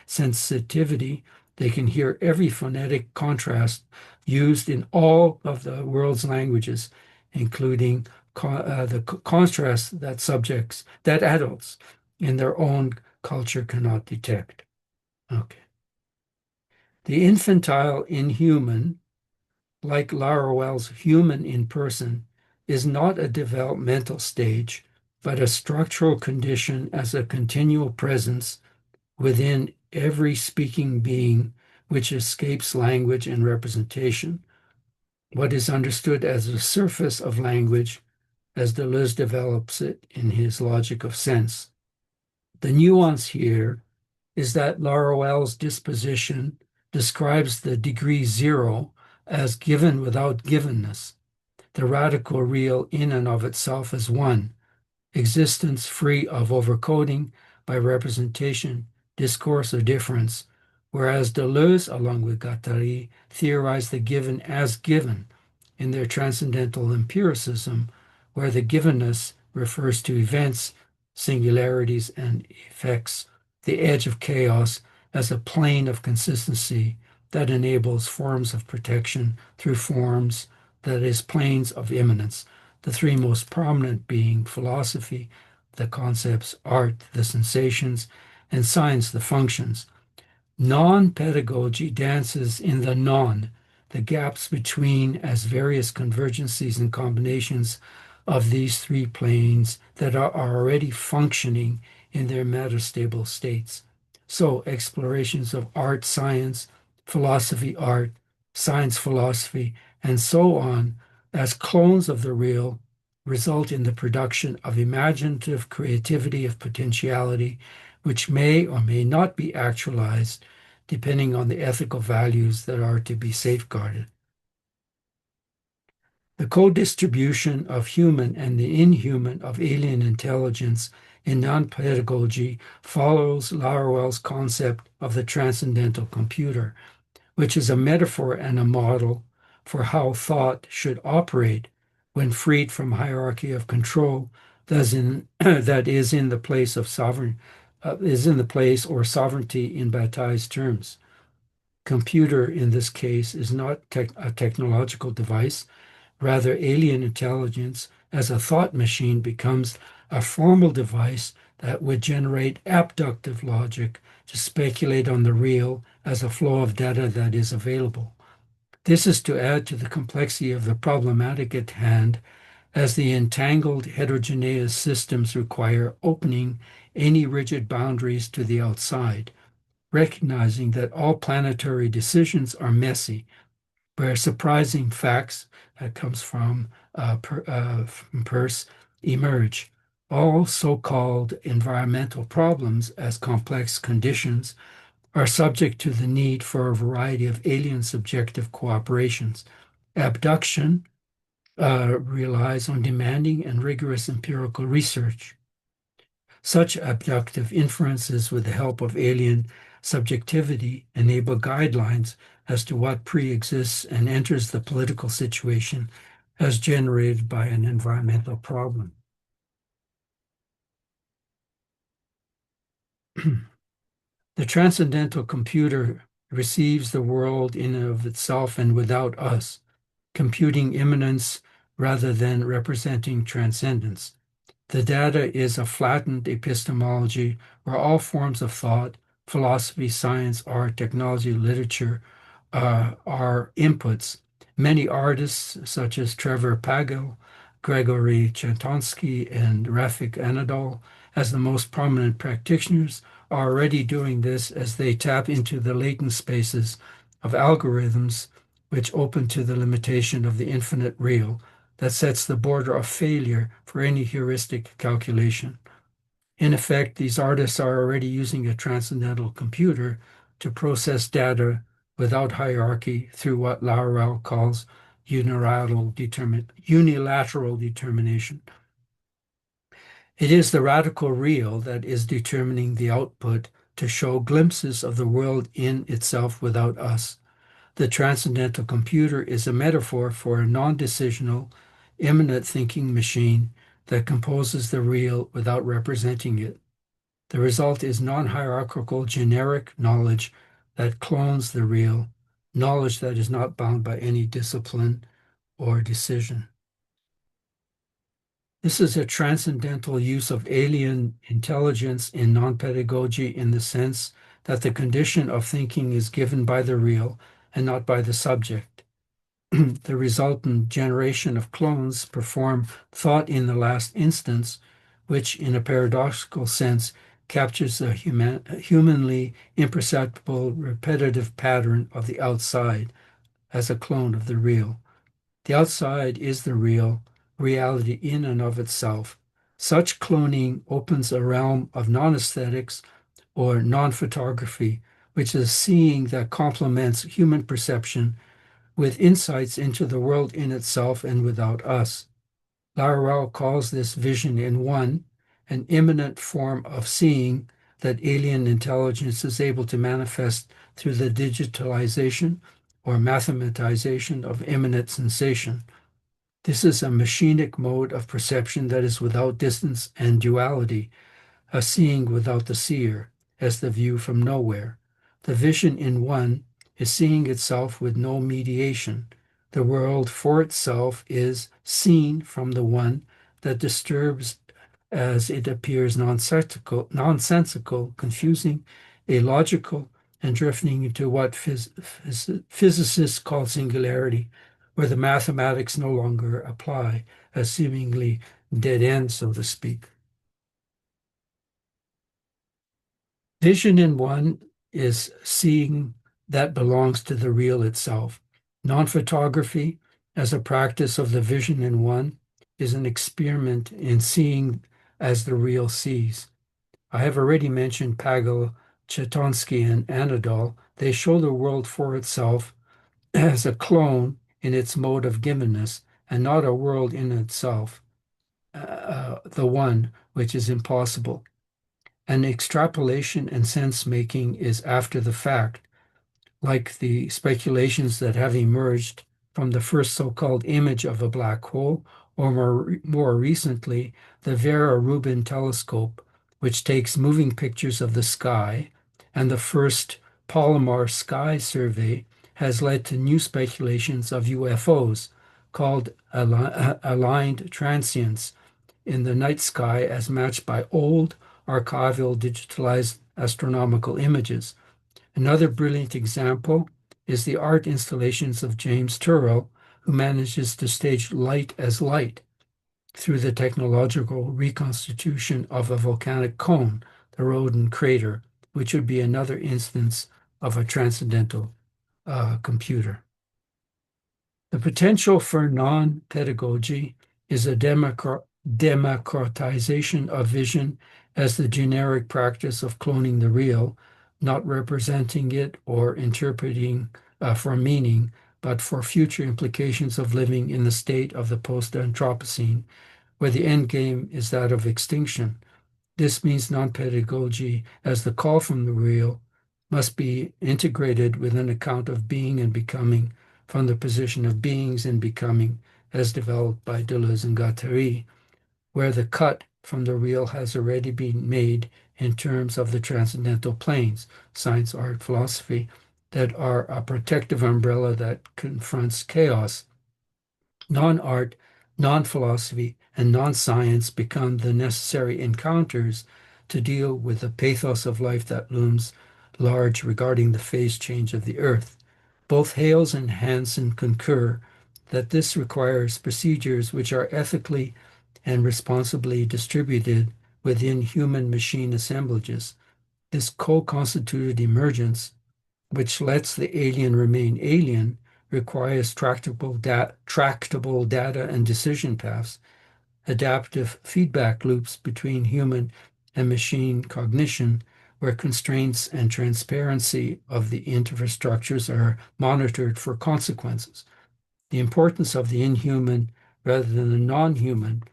sensitivity. They can hear every phonetic contrast used in all of the world's languages, including the contrast that adults in their own culture cannot detect. Okay. The infantile inhuman, like Laruelle's human in person, is not a developmental stage, but a structural condition as a continual presence within every speaking being which escapes language and representation. What is understood as the surface of language, as Deleuze develops it in his logic of sense. The nuance here is that Laruelle's disposition describes the degree zero as given without givenness, the radical real in and of itself as one, existence free of overcoding by representation, discourse, or difference, whereas Deleuze, along with Guattari, theorized the given as given in their transcendental empiricism, where the givenness refers to events, singularities, and effects, the edge of chaos as a plane of consistency that enables forms of protection through forms, that is, planes of immanence, the three most prominent being philosophy, the concepts, art, the sensations, and science, the functions. Non-pedagogy dances in the non, the gaps between as various convergencies and combinations of these three planes that are already functioning in their metastable states. So explorations of art, science, philosophy, art, science, philosophy, and so on as clones of the real result in the production of imaginative creativity of potentiality, which may or may not be actualized depending on the ethical values that are to be safeguarded. The co-distribution of human and the inhuman of alien intelligence in non-pedagogy follows Laruelle's concept of the transcendental computer, which is a metaphor and a model for how thought should operate when freed from hierarchy of control that is in the place of is in the place or sovereignty in Bataille's terms. Computer in this case is not a technological device, rather alien intelligence as a thought machine becomes a formal device that would generate abductive logic to speculate on the real as a flow of data that is available. This is to add to the complexity of the problematic at hand, as the entangled heterogeneous systems require opening any rigid boundaries to the outside, recognizing that all planetary decisions are messy, where surprising facts that comes from Peirce emerge. All so-called environmental problems as complex conditions are subject to the need for a variety of alien subjective cooperations. Abduction relies on demanding and rigorous empirical research. Such abductive inferences with the help of alien subjectivity enable guidelines as to what pre-exists and enters the political situation as generated by an environmental problem. The transcendental computer receives the world in and of itself and without us, computing immanence rather than representing transcendence. The data is a flattened epistemology where all forms of thought, philosophy, science, art, technology, literature are inputs. Many artists, such as Trevor Pagel, Gregory Chantonsky, and Rafik Anadol, as the most prominent practitioners, are already doing this as they tap into the latent spaces of algorithms which open to the limitation of the infinite real that sets the border of failure for any heuristic calculation. In effect, these artists are already using a transcendental computer to process data without hierarchy through what Laruelle calls unilateral determination. It is the radical real that is determining the output to show glimpses of the world in itself without us. The transcendental computer is a metaphor for a non-decisional, immanent thinking machine that composes the real without representing it. The result is non-hierarchical generic knowledge that clones the real, knowledge that is not bound by any discipline or decision. This is a transcendental use of alien intelligence in non-pedagogy in the sense that the condition of thinking is given by the real and not by the subject. The resultant generation of clones perform thought in the last instance, which in a paradoxical sense captures a humanly imperceptible repetitive pattern of the outside as a clone of the real. The outside is the real, reality in and of itself. Such cloning opens a realm of non-aesthetics or non-photography, which is seeing that complements human perception with insights into the world in itself and without us. Laruelle calls this vision in one, an immanent form of seeing that alien intelligence is able to manifest through the digitalization or mathematization of immanent sensation. This is a machinic mode of perception that is without distance and duality, a seeing without the seer, as the view from nowhere. The vision in one is seeing itself with no mediation. The world for itself is seen from the one that disturbs as it appears nonsensical, confusing, illogical, and drifting into what physicists call singularity, where the mathematics no longer apply, a seemingly dead end, so to speak. Vision in one is seeing that belongs to the real itself. Non-photography, as a practice of the vision in one, is an experiment in seeing as the real sees. I have already mentioned Pagel, Chetonsky, and Anadol. They show the world for itself as a clone in its mode of givenness and not a world in itself, the one, which is impossible. And extrapolation and sense-making is after the fact, like the speculations that have emerged from the first so-called image of a black hole, or more recently, the Vera Rubin telescope, which takes moving pictures of the sky, and the first Palomar sky survey has led to new speculations of UFOs called aligned transients in the night sky as matched by old archival digitalized astronomical images. Another brilliant example is the art installations of James Turrell, who manages to stage light as light through the technological reconstitution of a volcanic cone, the Roden crater, which would be another instance of a transcendental computer. The potential for non-pedagogy is a democratization of vision as the generic practice of cloning the real, not representing it or interpreting for meaning, but for future implications of living in the state of the post-Anthropocene, where the end game is that of extinction. This means non-pedagogy as the call from the real must be integrated with an account of being and becoming from the position of beings and becoming as developed by Deleuze and Guattari, where the cut from the real has already been made in terms of the transcendental planes, science, art, philosophy, that are a protective umbrella that confronts chaos. Non-art, non-philosophy, and non-science become the necessary encounters to deal with the pathos of life that looms large regarding the phase change of the earth. Both Hales and Hansen concur that this requires procedures which are ethically and responsibly distributed within human-machine assemblages. This co-constituted emergence, which lets the alien remain alien, requires tractable data and decision paths, adaptive feedback loops between human and machine cognition, where constraints and transparency of the infrastructures are monitored for consequences. The importance of the inhuman rather than the non-human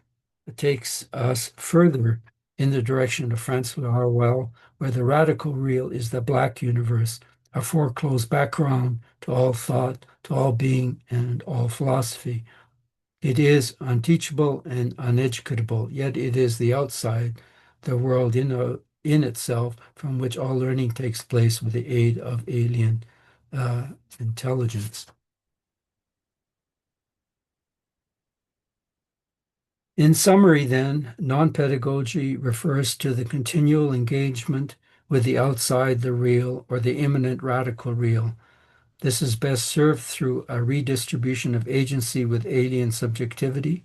takes us further in the direction of François Laruelle, where the radical real is the black universe, a foreclosed background to all thought, to all being, and all philosophy. It is unteachable and uneducatable, yet it is the outside, the world in itself, from which all learning takes place with the aid of alien intelligence. In summary, then, non-pedagogy refers to the continual engagement with the outside, the real, or the immanent radical real. This is best served through a redistribution of agency with alien subjectivity,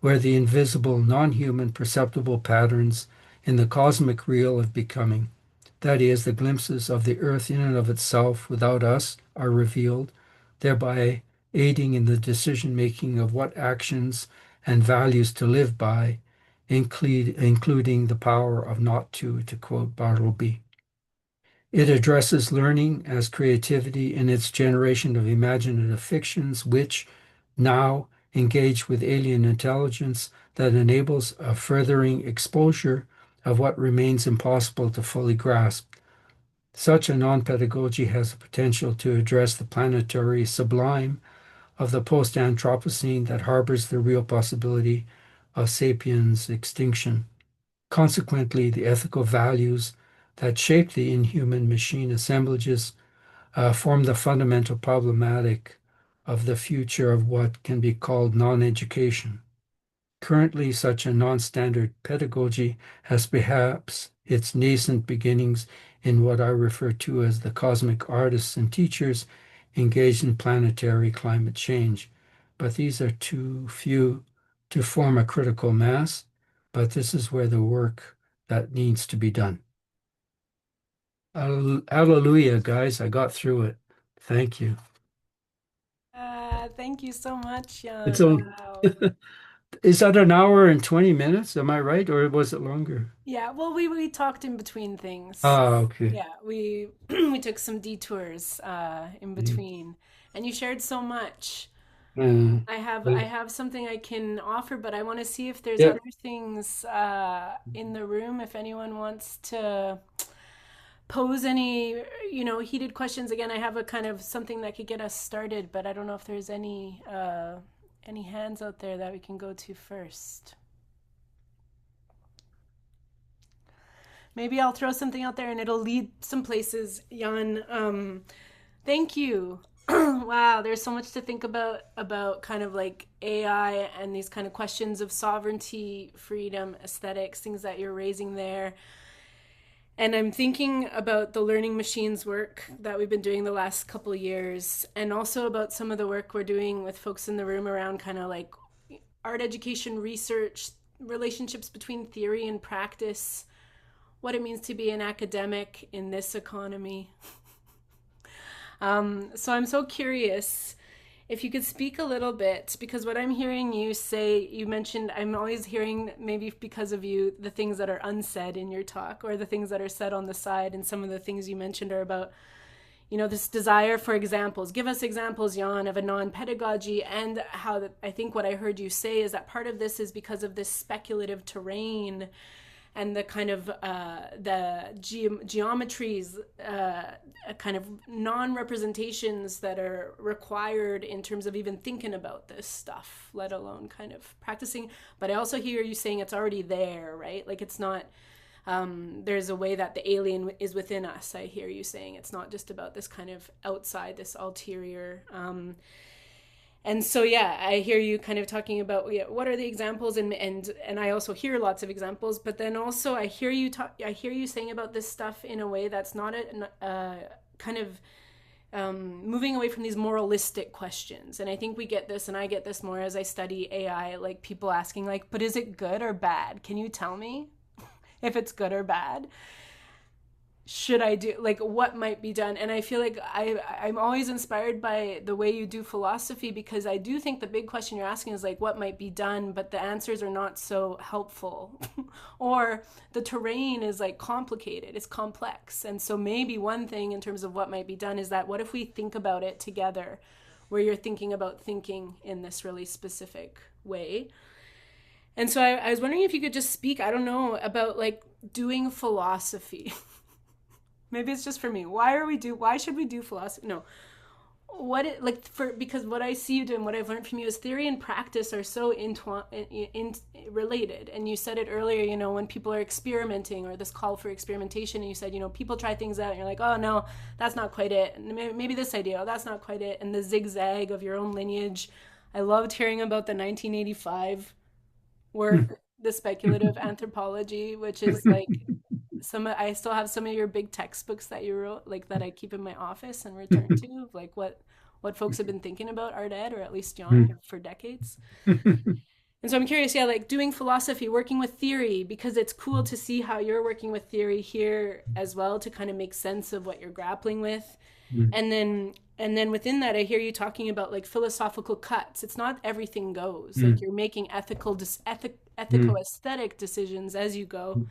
where the invisible, non-human perceptible patterns in the cosmic real of becoming, that is, the glimpses of the earth in and of itself without us, are revealed, thereby aiding in the decision-making of what actions and values to live by, including the power of not to quote Bartleby. It addresses learning as creativity in its generation of imaginative fictions, which now engage with alien intelligence that enables a furthering exposure of what remains impossible to fully grasp. Such a non-pedagogy has the potential to address the planetary sublime of the post-Anthropocene that harbors the real possibility of sapiens' extinction. Consequently, the ethical values that shape the inhuman machine assemblages form the fundamental problematic of the future of what can be called non-education. Currently, such a non-standard pedagogy has perhaps its nascent beginnings in what I refer to as the cosmic artists and teachers engaged in planetary climate change. But these are too few to form a critical mass, but this is where the work that needs to be done. Hallelujah, guys, I got through it. Thank you. Thank you so much, It's Jan. only, Wow. is that an hour and 20 minutes? Am I right? Or was it longer? Yeah, well, we talked in between things. Ah, okay. Yeah, we we took some detours in between, and you shared so much. Uh, I have something I can offer, but I want to see if there's yeah, other things in the room. If anyone wants to pose any, heated questions. Again, I have a kind of something that could get us started, but I don't know if there's any hands out there that we can go to first. Maybe I'll throw something out there and it'll lead some places. Jan, thank you. Wow, there's so much to think about kind of like AI and these kind of questions of sovereignty, freedom, aesthetics, things that you're raising there. And I'm thinking about the learning machines work that we've been doing the last couple of years, and also about some of the work we're doing with folks in the room around kind of like art education research, relationships between theory and practice, what it means to be an academic in this economy. So I'm so curious if you could speak a little bit, because what I'm hearing you say, you mentioned, I'm always hearing, maybe because of you, the things that are unsaid in your talk, or the things that are said on the side. And some of the things you mentioned are about, this desire for examples. Give us examples, Jan, of a non-pedagogy, and how I think what I heard you say is that part of this is because of this speculative terrain and the kind of the geometries, kind of non-representations that are required in terms of even thinking about this stuff, let alone kind of practicing. But I also hear you saying it's already there, right? Like it's not, there's a way that the alien is within us. I hear you saying it's not just about this kind of outside, this ulterior. And so, yeah, I hear you kind of talking about what are the examples, and I also hear lots of examples, but then also I hear you saying about this stuff in a way that's not a kind of moving away from these moralistic questions. And I think we get this, and I get this more as I study AI, like people asking like, but is it good or bad? Can you tell me if it's good or bad? should I do, like what might be done. And I feel like I'm always inspired by the way you do philosophy, because I do think the big question you're asking is like what might be done, but the answers are not so helpful. Or the terrain is like complicated, it's complex. And so maybe one thing in terms of what might be done is that what if we think about it together, where you're thinking about thinking in this really specific way. And so I was wondering if you could just speak, I don't know, about like doing philosophy. Maybe it's just for me. Why should we do philosophy? No. What it like for because what I see you doing, what I've learned from you is theory and practice are so related. And you said it earlier, when people are experimenting, or this call for experimentation, and you said, people try things out and you're like, oh no, that's not quite it. And maybe this idea, oh, that's not quite it. And the zigzag of your own lineage. I loved hearing about the 1985 work, the speculative anthropology, which is like I still have some of your big textbooks that you wrote, like that I keep in my office and return to, of like what folks have been thinking about art ed, or at least Jan, for decades. And so I'm curious, yeah, like doing philosophy, working with theory, because it's cool to see how you're working with theory here as well, to kind of make sense of what you're grappling with. And then within that, I hear you talking about like philosophical cuts. It's not everything goes. Like you're making ethical aesthetic decisions as you go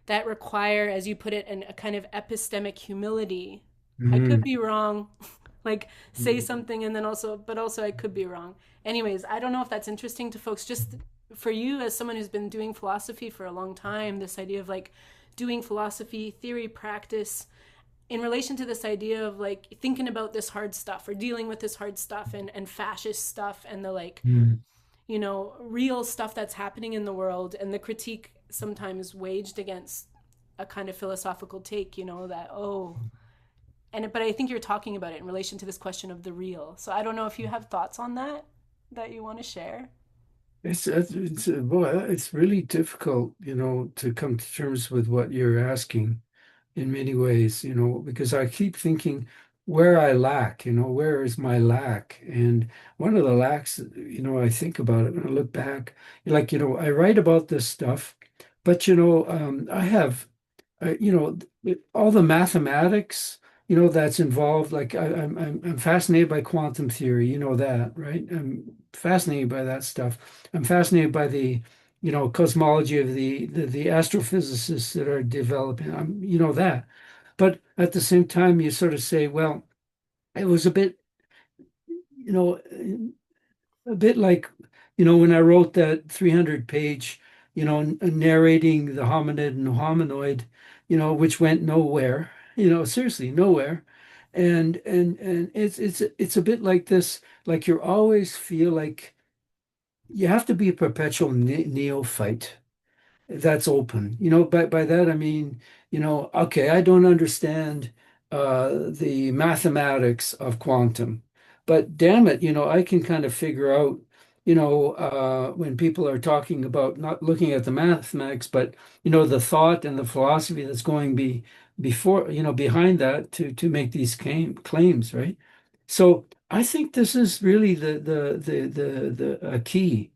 that require, as you put it, a kind of epistemic humility. I could be wrong. Like say something and then but also I could be wrong. Anyways, I don't know if that's interesting to folks. Just for you as someone who's been doing philosophy for a long time, this idea of like doing philosophy, theory, practice, in relation to this idea of like thinking about this hard stuff, or dealing with this hard stuff and fascist stuff, and the like, real stuff that's happening in the world, and the critique sometimes waged against a kind of philosophical take, that, but I think you're talking about it in relation to this question of the real. So I don't know if you have thoughts on that you want to share. It's really difficult, to come to terms with what you're asking in many ways, because I keep thinking where I lack, where is my lack? And one of the lacks, I think about it when I look back, like, I write about this stuff, but, I have, all the mathematics, that's involved. Like I'm fascinated by quantum theory, that, right? I'm fascinated by that stuff. I'm fascinated by the cosmology of the astrophysicists that are developing. That. But at the same time, you sort of say, well, it was you know, a bit like, when I wrote that 300-page, narrating the hominid and hominoid, which went nowhere, seriously nowhere. And it's a bit like this, like you always feel like you have to be a perpetual neophyte that's open. By that I mean, okay, I don't understand the mathematics of quantum, but damn it, I can kind of figure out, when people are talking about not looking at the mathematics, but the thought and the philosophy that's going before, behind that to make these claims, right? So I think this is really the key.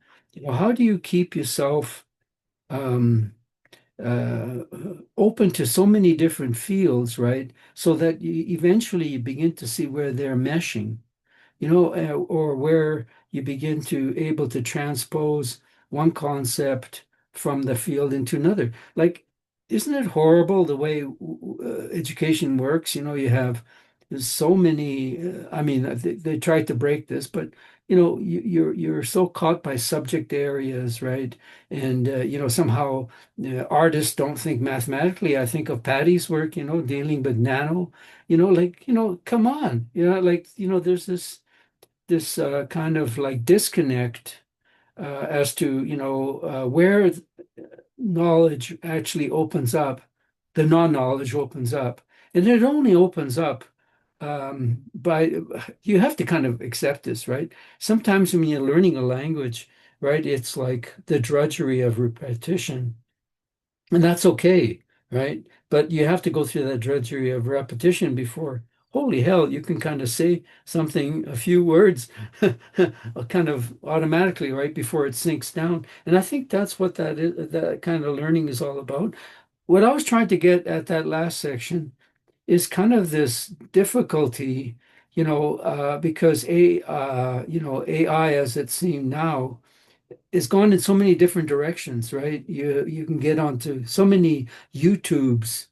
How do you keep yourself um, uh, open to so many different fields, right? So that eventually you begin to see where they're meshing, or where you begin to able to transpose one concept from the field into another. Like, isn't it horrible the way education works? You have there's so many. I mean, they tried to break this, but you're so caught by subject areas, right? And somehow artists don't think mathematically. I think of Patty's work, dealing with nano. Like come on, like there's this kind of like disconnect as to where knowledge actually opens up, the non-knowledge opens up, and it only opens up by you have to kind of accept this, right? Sometimes when you're learning a language, right, it's like the drudgery of repetition, and that's okay, right? But you have to go through that drudgery of repetition before, holy hell, you can kind of say something, a few words, kind of automatically, right, before it sinks down. And I think that's what that is, that kind of learning is all about. what I was trying to get at that last section is kind of this difficulty, because AI as it seemed now is gone in so many different directions, right? You can get onto so many YouTubes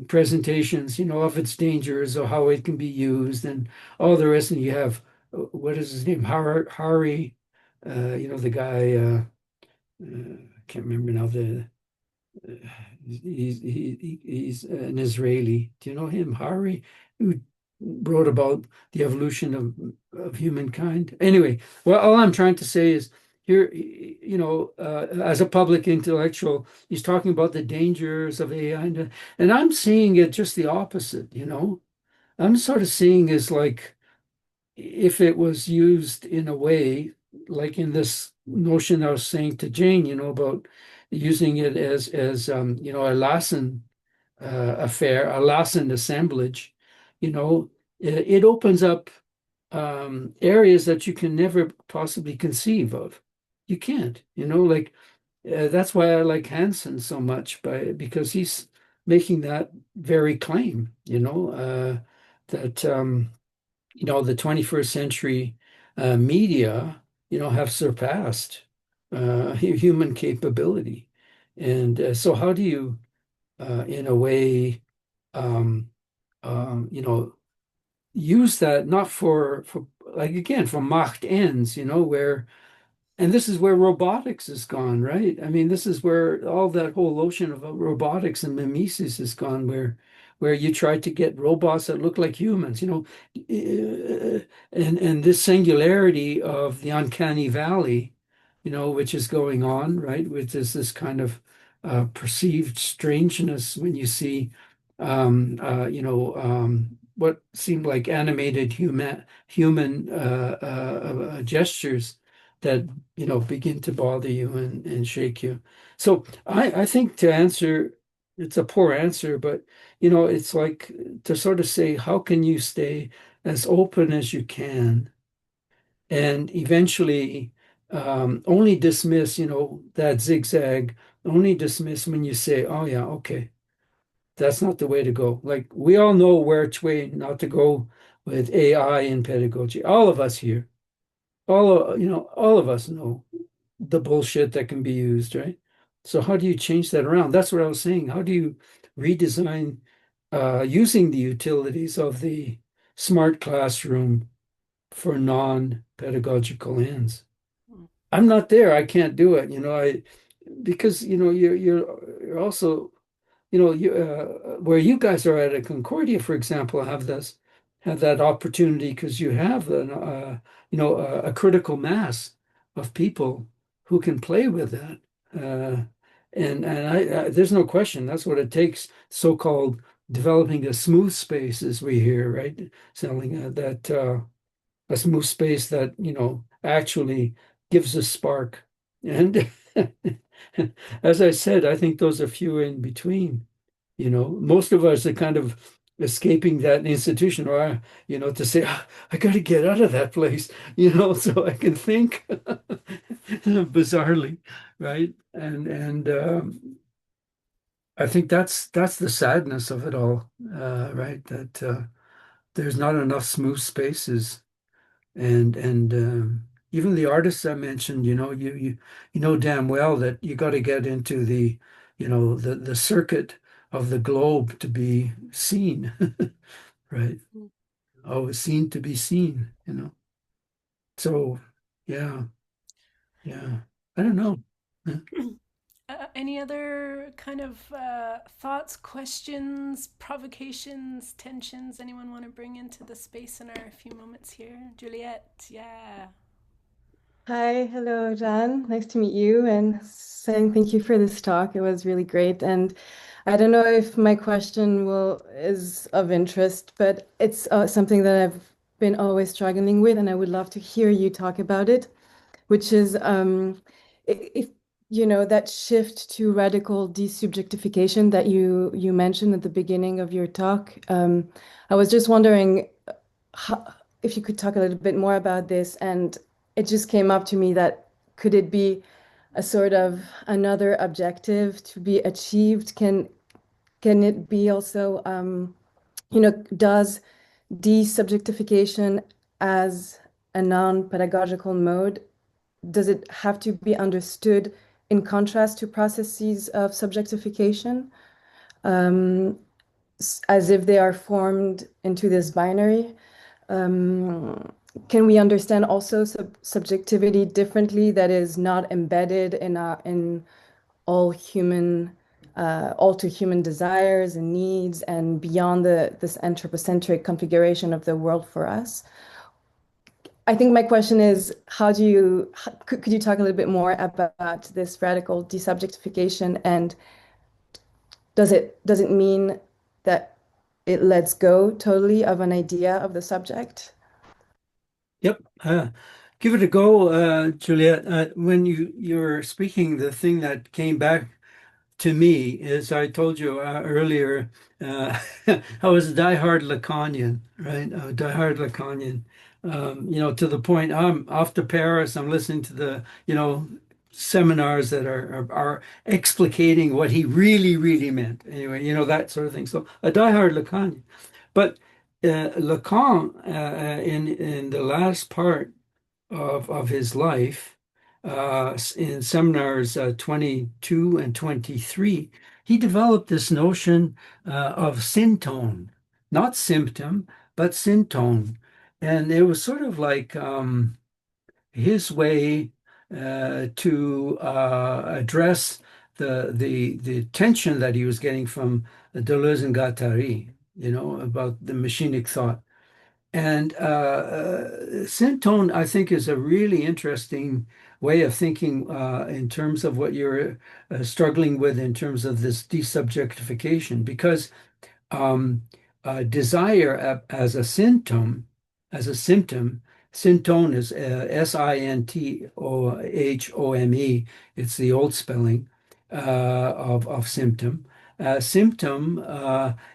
presentations, of its dangers or how it can be used and all the rest. And you have what is his name? Hari, the guy. I can't remember now. He's an Israeli. Do you know him, Hari, who wrote about the evolution of humankind? Anyway, well, all I'm trying to say is here, as a public intellectual, he's talking about the dangers of AI, and I'm seeing it just the opposite. I'm sort of seeing is like if it was used in a way, like in this notion I was saying to Jane, about using it as a Lassen affair, a Lassen assemblage, it opens up areas that you can never possibly conceive of. You can't, like that's why I like Hansen so much, because he's making that very claim, that the 21st century media, have surpassed human capability. And so how do you, in a way, um, use that not for like again for Macht ends, where and this is where robotics has gone, right? I mean, this is where all that whole notion of robotics and mimesis has gone, where you try to get robots that look like humans, and this singularity of the uncanny valley, which is going on, right? Which is this kind of perceived strangeness when you see, what seemed like animated human gestures that begin to bother you and shake you. So I think to answer, it's a poor answer, but it's like to sort of say, how can you stay as open as you can and eventually only dismiss, that zigzag, only dismiss when you say, oh yeah, okay, that's not the way to go. Like we all know which way not to go with AI and pedagogy. All of us here, all of us know the bullshit that can be used, right? So how do you change that around? That's what I was saying. How do you redesign using the utilities of the smart classroom for non-pedagogical ends? I'm not there. I can't do it. Because you're also where you guys are at Concordia, for example, have that opportunity because you have a critical mass of people who can play with that. Uh, and there's no question that's what it takes, so-called developing a smooth space, as we hear, right? Selling that a smooth space that, actually gives a spark. And as I said, I think those are few in between. Most of us are kind of escaping that institution, or, to say, "Ah, I got to get out of that place, so I can think bizarrely, right? And I think that's the sadness of it all, right? That there's not enough smooth spaces and even the artists I mentioned, you know damn well that you got to get into the circuit of the globe to be seen, right? Always seen to be seen. So yeah, yeah. I don't know. Yeah. Any other kind of thoughts, questions, provocations, tensions anyone want to bring into the space in our few moments here? Juliet, yeah. Hi, hello, Jan. Nice to meet you and saying thank you for this talk. It was really great. And I don't know if my question will is of interest, but it's something that I've been always struggling with, and I would love to hear you talk about it, which is if that shift to radical desubjectification that you mentioned at the beginning of your talk. I was just wondering if you could talk a little bit more about this, and it just came up to me that could it be a sort of another objective to be achieved? Can it be also, does desubjectification as a non-pedagogical mode, does it have to be understood in contrast to processes of subjectification, um, as if they are formed into this binary? Um, can we understand also subjectivity differently, that is not embedded in all human, all too human desires and needs and beyond this anthropocentric configuration of the world for us? I think my question is, could you talk a little bit more about this radical desubjectification, and does it mean that it lets go totally of an idea of the subject? Yep. Give it a go, Juliet. When you're speaking, the thing that came back to me, as I told you earlier, I was a diehard Lacanian, right? A diehard Lacanian. To the point I'm off to Paris. I'm listening to the, seminars that are explicating what he really, really meant. Anyway, that sort of thing. So a diehard Lacanian. But Lacan, in the last part of his life, in seminars 22 and 23, he developed this notion of syntone, not symptom, but syntone. And it was sort of like his way to address the tension that he was getting from Deleuze and Guattari, about the machinic thought. And syntone, I think, is a really interesting way of thinking in terms of what you're struggling with in terms of this desubjectification, because um, desire as a symptom, syntone is Sintohome. It's the old spelling of symptom. Symptom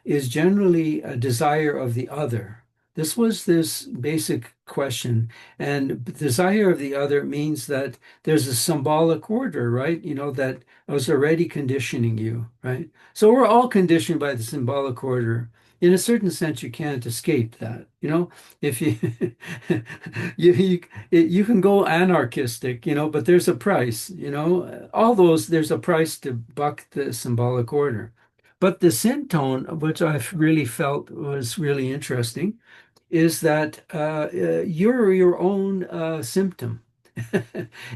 is generally a desire of the other. This was this basic question. And desire of the other means that there's a symbolic order, right? That was already conditioning you, right? So we're all conditioned by the symbolic order. In a certain sense, you can't escape that. If you you can go anarchistic, but there's a price, all those, there's a price to buck the symbolic order. But the sin tone, which I've really felt was really interesting, is that you're your own symptom.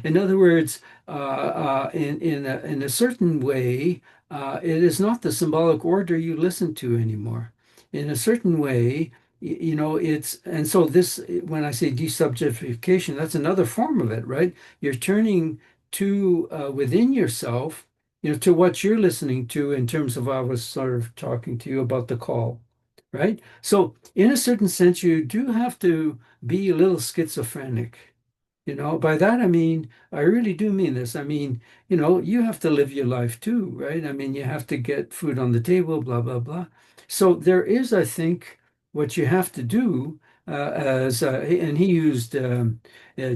In other words, in a certain way, it is not the symbolic order you listen to anymore. In a certain way, it's, and so this, when I say desubjectification, that's another form of it, right? You're turning to within yourself, to what you're listening to in terms of, I was sort of talking to you about the call, right? So in a certain sense, you do have to be a little schizophrenic. By that I mean, I really do mean this. I mean, you have to live your life too, right? I mean, you have to get food on the table, blah, blah, blah. So there is, I think, what you have to do and he used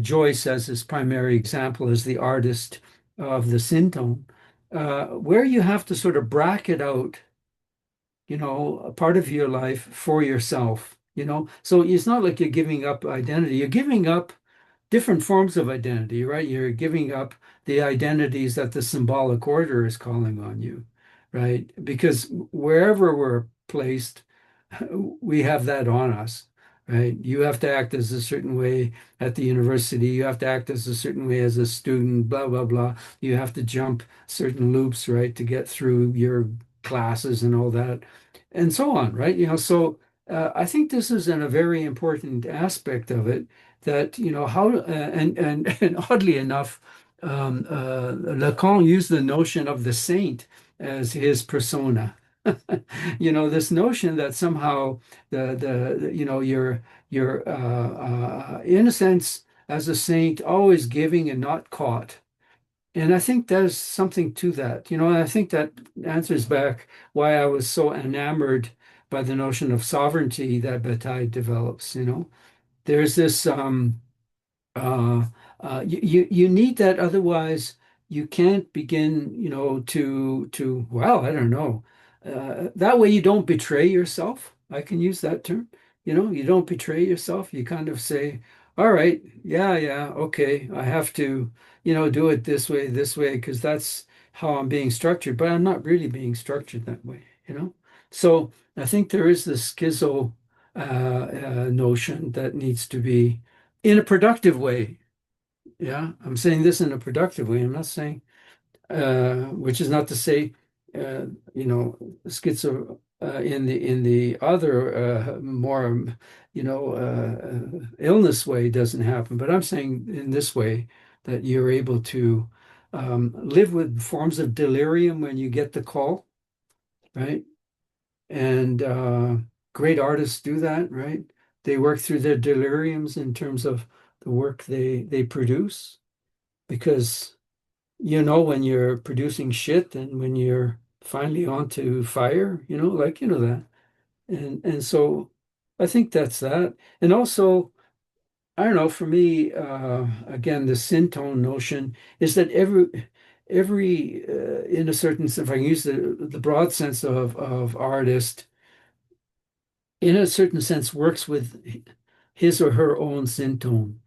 Joyce as his primary example as the artist of the syntone, where you have to sort of bracket out a part of your life for yourself. So it's not like you're giving up identity. You're giving up different forms of identity, right? You're giving up the identities that the symbolic order is calling on you, right? Because wherever we're placed, we have that on us, right? You have to act as a certain way at the university. You have to act as a certain way as a student, blah, blah, blah. You have to jump certain loops, right, to get through your classes and all that, and so on, right? So I think this is a very important aspect of it, that, how, and oddly enough, Lacan used the notion of the saint as his persona. This notion that somehow you're in a sense, as a saint, always giving and not caught. And I think there's something to that, and I think that answers back why I was so enamored by the notion of sovereignty that Bataille develops. There's this you need that, otherwise you can't begin, well, I don't know. That way you don't betray yourself. I can use that term. You don't betray yourself. You kind of say, all right, yeah, yeah, okay, I have to, do it this way, because that's how I'm being structured, but I'm not really being structured that way. So I think there is this schizo notion that needs to be in a productive way. Yeah, I'm saying this in a productive way. I'm not saying, which is not to say, uh, schizo in the other more, illness way doesn't happen. But I'm saying in this way that you're able to live with forms of delirium when you get the call, right? And great artists do that, right? They work through their deliriums in terms of the work they produce, because when you're producing shit and when you're finally onto fire, like that. And so I think that's that. And also, I don't know, for me, again, the syntone notion is that every in a certain sense, if I can use the broad sense of artist, in a certain sense works with his or her own syntone,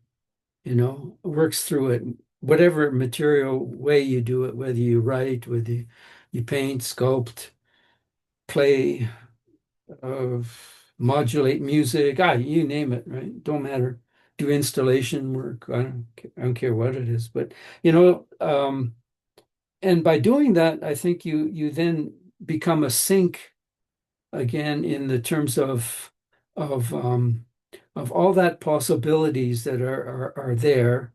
works through it, whatever material way you do it, whether you write, whether you paint, sculpt, play, uh, modulate music, you name it, right? Don't matter. Do installation work. I don't care what it is, but and by doing that, I think you then become a sync again in the terms of um, of all that possibilities that are there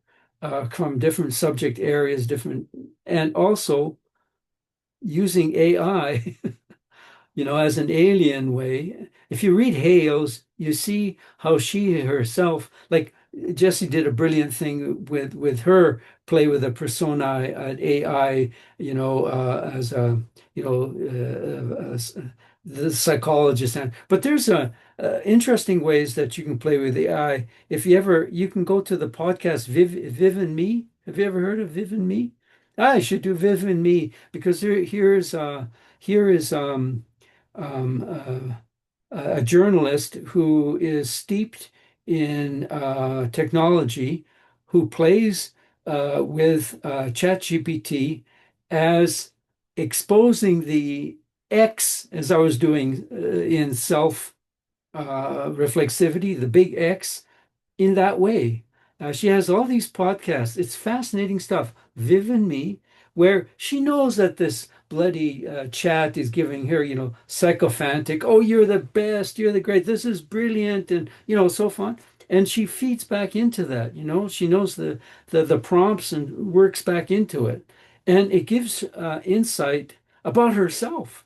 from different subject areas, different, and also using AI, as an alien way. If you read Hales, you see how she herself, like Jessie did a brilliant thing with her play with a persona at AI, as a, the psychologist. But there's interesting ways that you can play with AI. If you can go to the podcast Viv and Me. Have you ever heard of Viv and Me? I should do Viv and Me, because here is a journalist who is steeped in technology, who plays with ChatGPT as exposing the X, as I was doing in self reflexivity, the big X, in that way. She has all these podcasts. It's fascinating stuff. Viv and Me, where she knows that this bloody chat is giving her, sycophantic, oh, you're the best, you're the great, this is brilliant, and, so fun. And she feeds back into that, she knows the prompts and works back into it. And it gives insight about herself,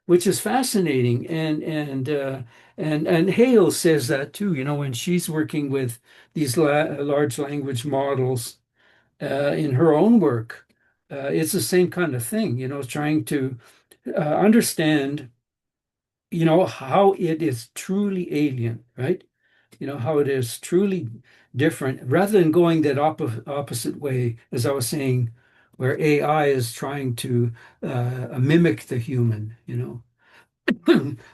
which is fascinating. And Hale says that too, when she's working with these large language models in her own work. It's the same kind of thing, trying to understand, how it is truly alien, right? How it is truly different, rather than going that opposite way, as I was saying, where AI is trying to mimic the human,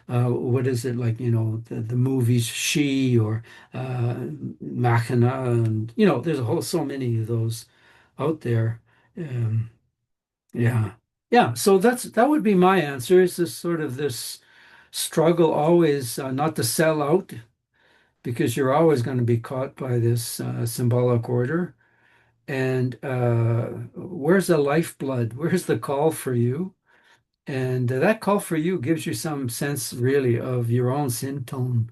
what is it like, the movies She or Machina, and there's so many of those out there. Um, yeah. Yeah. So that would be my answer, is this sort of this struggle always not to sell out, because you're always going to be caught by this symbolic order. And where's the lifeblood? Where's the call for you? And that call for you gives you some sense really of your own symptom,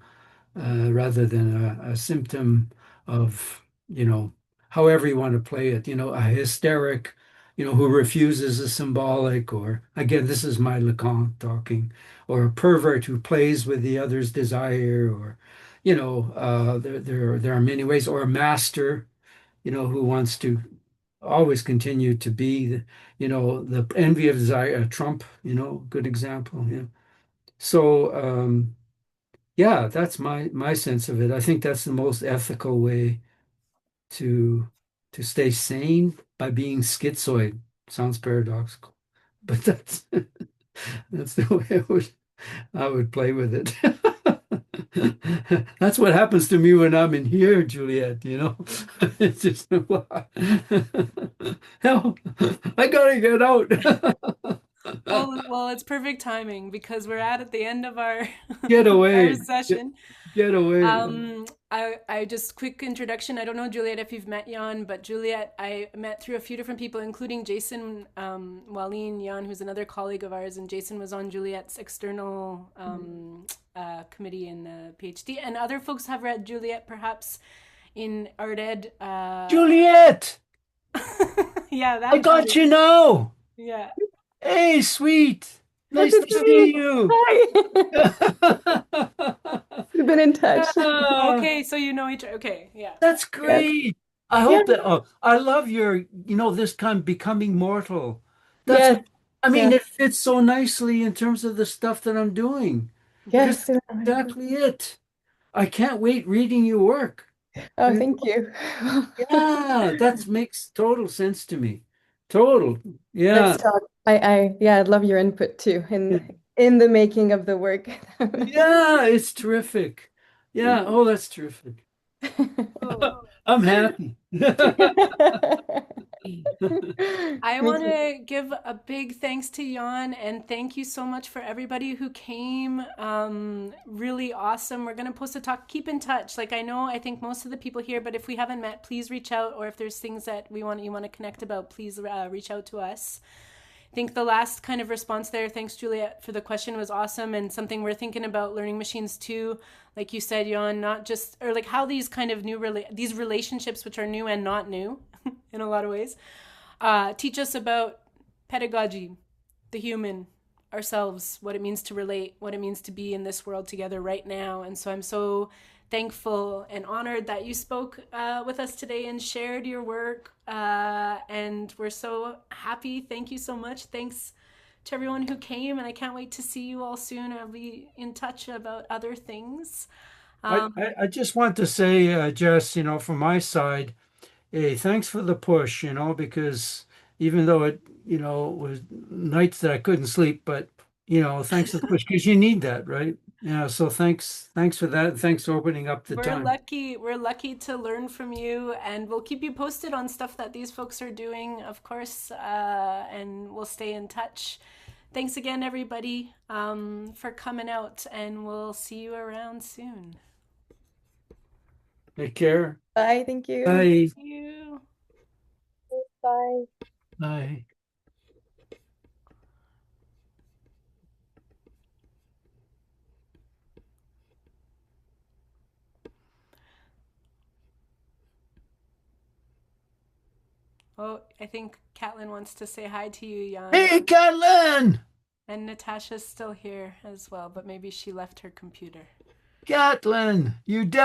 rather than a symptom of, however you want to play it, a hysteric, who refuses the symbolic, or again, this is my Lacan talking, or a pervert who plays with the other's desire, or, there are many ways, or a master, who wants to always continue to be the envy of desire, Trump, good example. Yeah. So, yeah, that's my sense of it. I think that's the most ethical way to stay sane by being schizoid. Sounds paradoxical, but that's the way I would play with it. That's what happens to me when I'm in here, Juliet, you know. It's just hell, I gotta get out. Well, it's perfect timing because we're at the end of our Get our away. session. Get away. I just quick introduction. I don't know, Juliet, if you've met Jan, but Juliet, I met through a few different people, including Jason Walleen Jan, who's another colleague of ours, and Jason was on Juliet's external committee in the PhD, and other folks have read Juliet, perhaps in art ed. Juliet, Yeah, I got you now. Yeah. Hey, sweet. Nice Good to to see meet you. Hi. We've been in touch. Okay, so you know each other. Okay, yeah. That's Yes. great. I Yeah. hope that I love your, this kind of becoming mortal. That's, Yes. I mean, Yeah. it fits so nicely in terms of the stuff that I'm doing because Yes. that's exactly it. I can't wait reading your work. Oh, thank you. Yeah, that makes total sense to me. Total. Let's Yeah. talk. Yeah, I'd love your input too in the making of the work. Yeah, it's terrific. Yeah. Oh, that's terrific. Oh. I'm happy. I Me want too. to give a big thanks to Jan and thank you so much for everybody who came. Really awesome. We're going to post a talk. Keep in touch. Like I think most of the people here, but if we haven't met, please reach out. Or if there's things that you want to connect about, please reach out to us. I think the last kind of response there, thanks Juliet for the question, was awesome and something we're thinking about learning machines too. Like you said, Jan, not just, or like how these kind of these relationships, which are new and not new in a lot of ways, teach us about pedagogy, the human, ourselves, what it means to relate, what it means to be in this world together right now. And so I'm so thankful and honored that you spoke with us today and shared your work. And we're so happy. Thank you so much. Thanks to everyone who came. And I can't wait to see you all soon. I'll be in touch about other things. I just want to say, Jess, from my side, hey, thanks for the push, because even though it, was nights that I couldn't sleep, but, thanks for the push because you need that, right? Yeah. So thanks for that. Thanks for opening up the time. We're lucky to learn from you, and we'll keep you posted on stuff that these folks are doing, of course, and we'll stay in touch. Thanks again, everybody, for coming out, and we'll see you around soon. Take care. Bye. Thank you. Bye. Thank you. Bye. Bye. Oh, I think Catlin wants to say hi to you, Jan. Hey, Catlin! And Natasha's still here as well, but maybe she left her computer. Catlin, you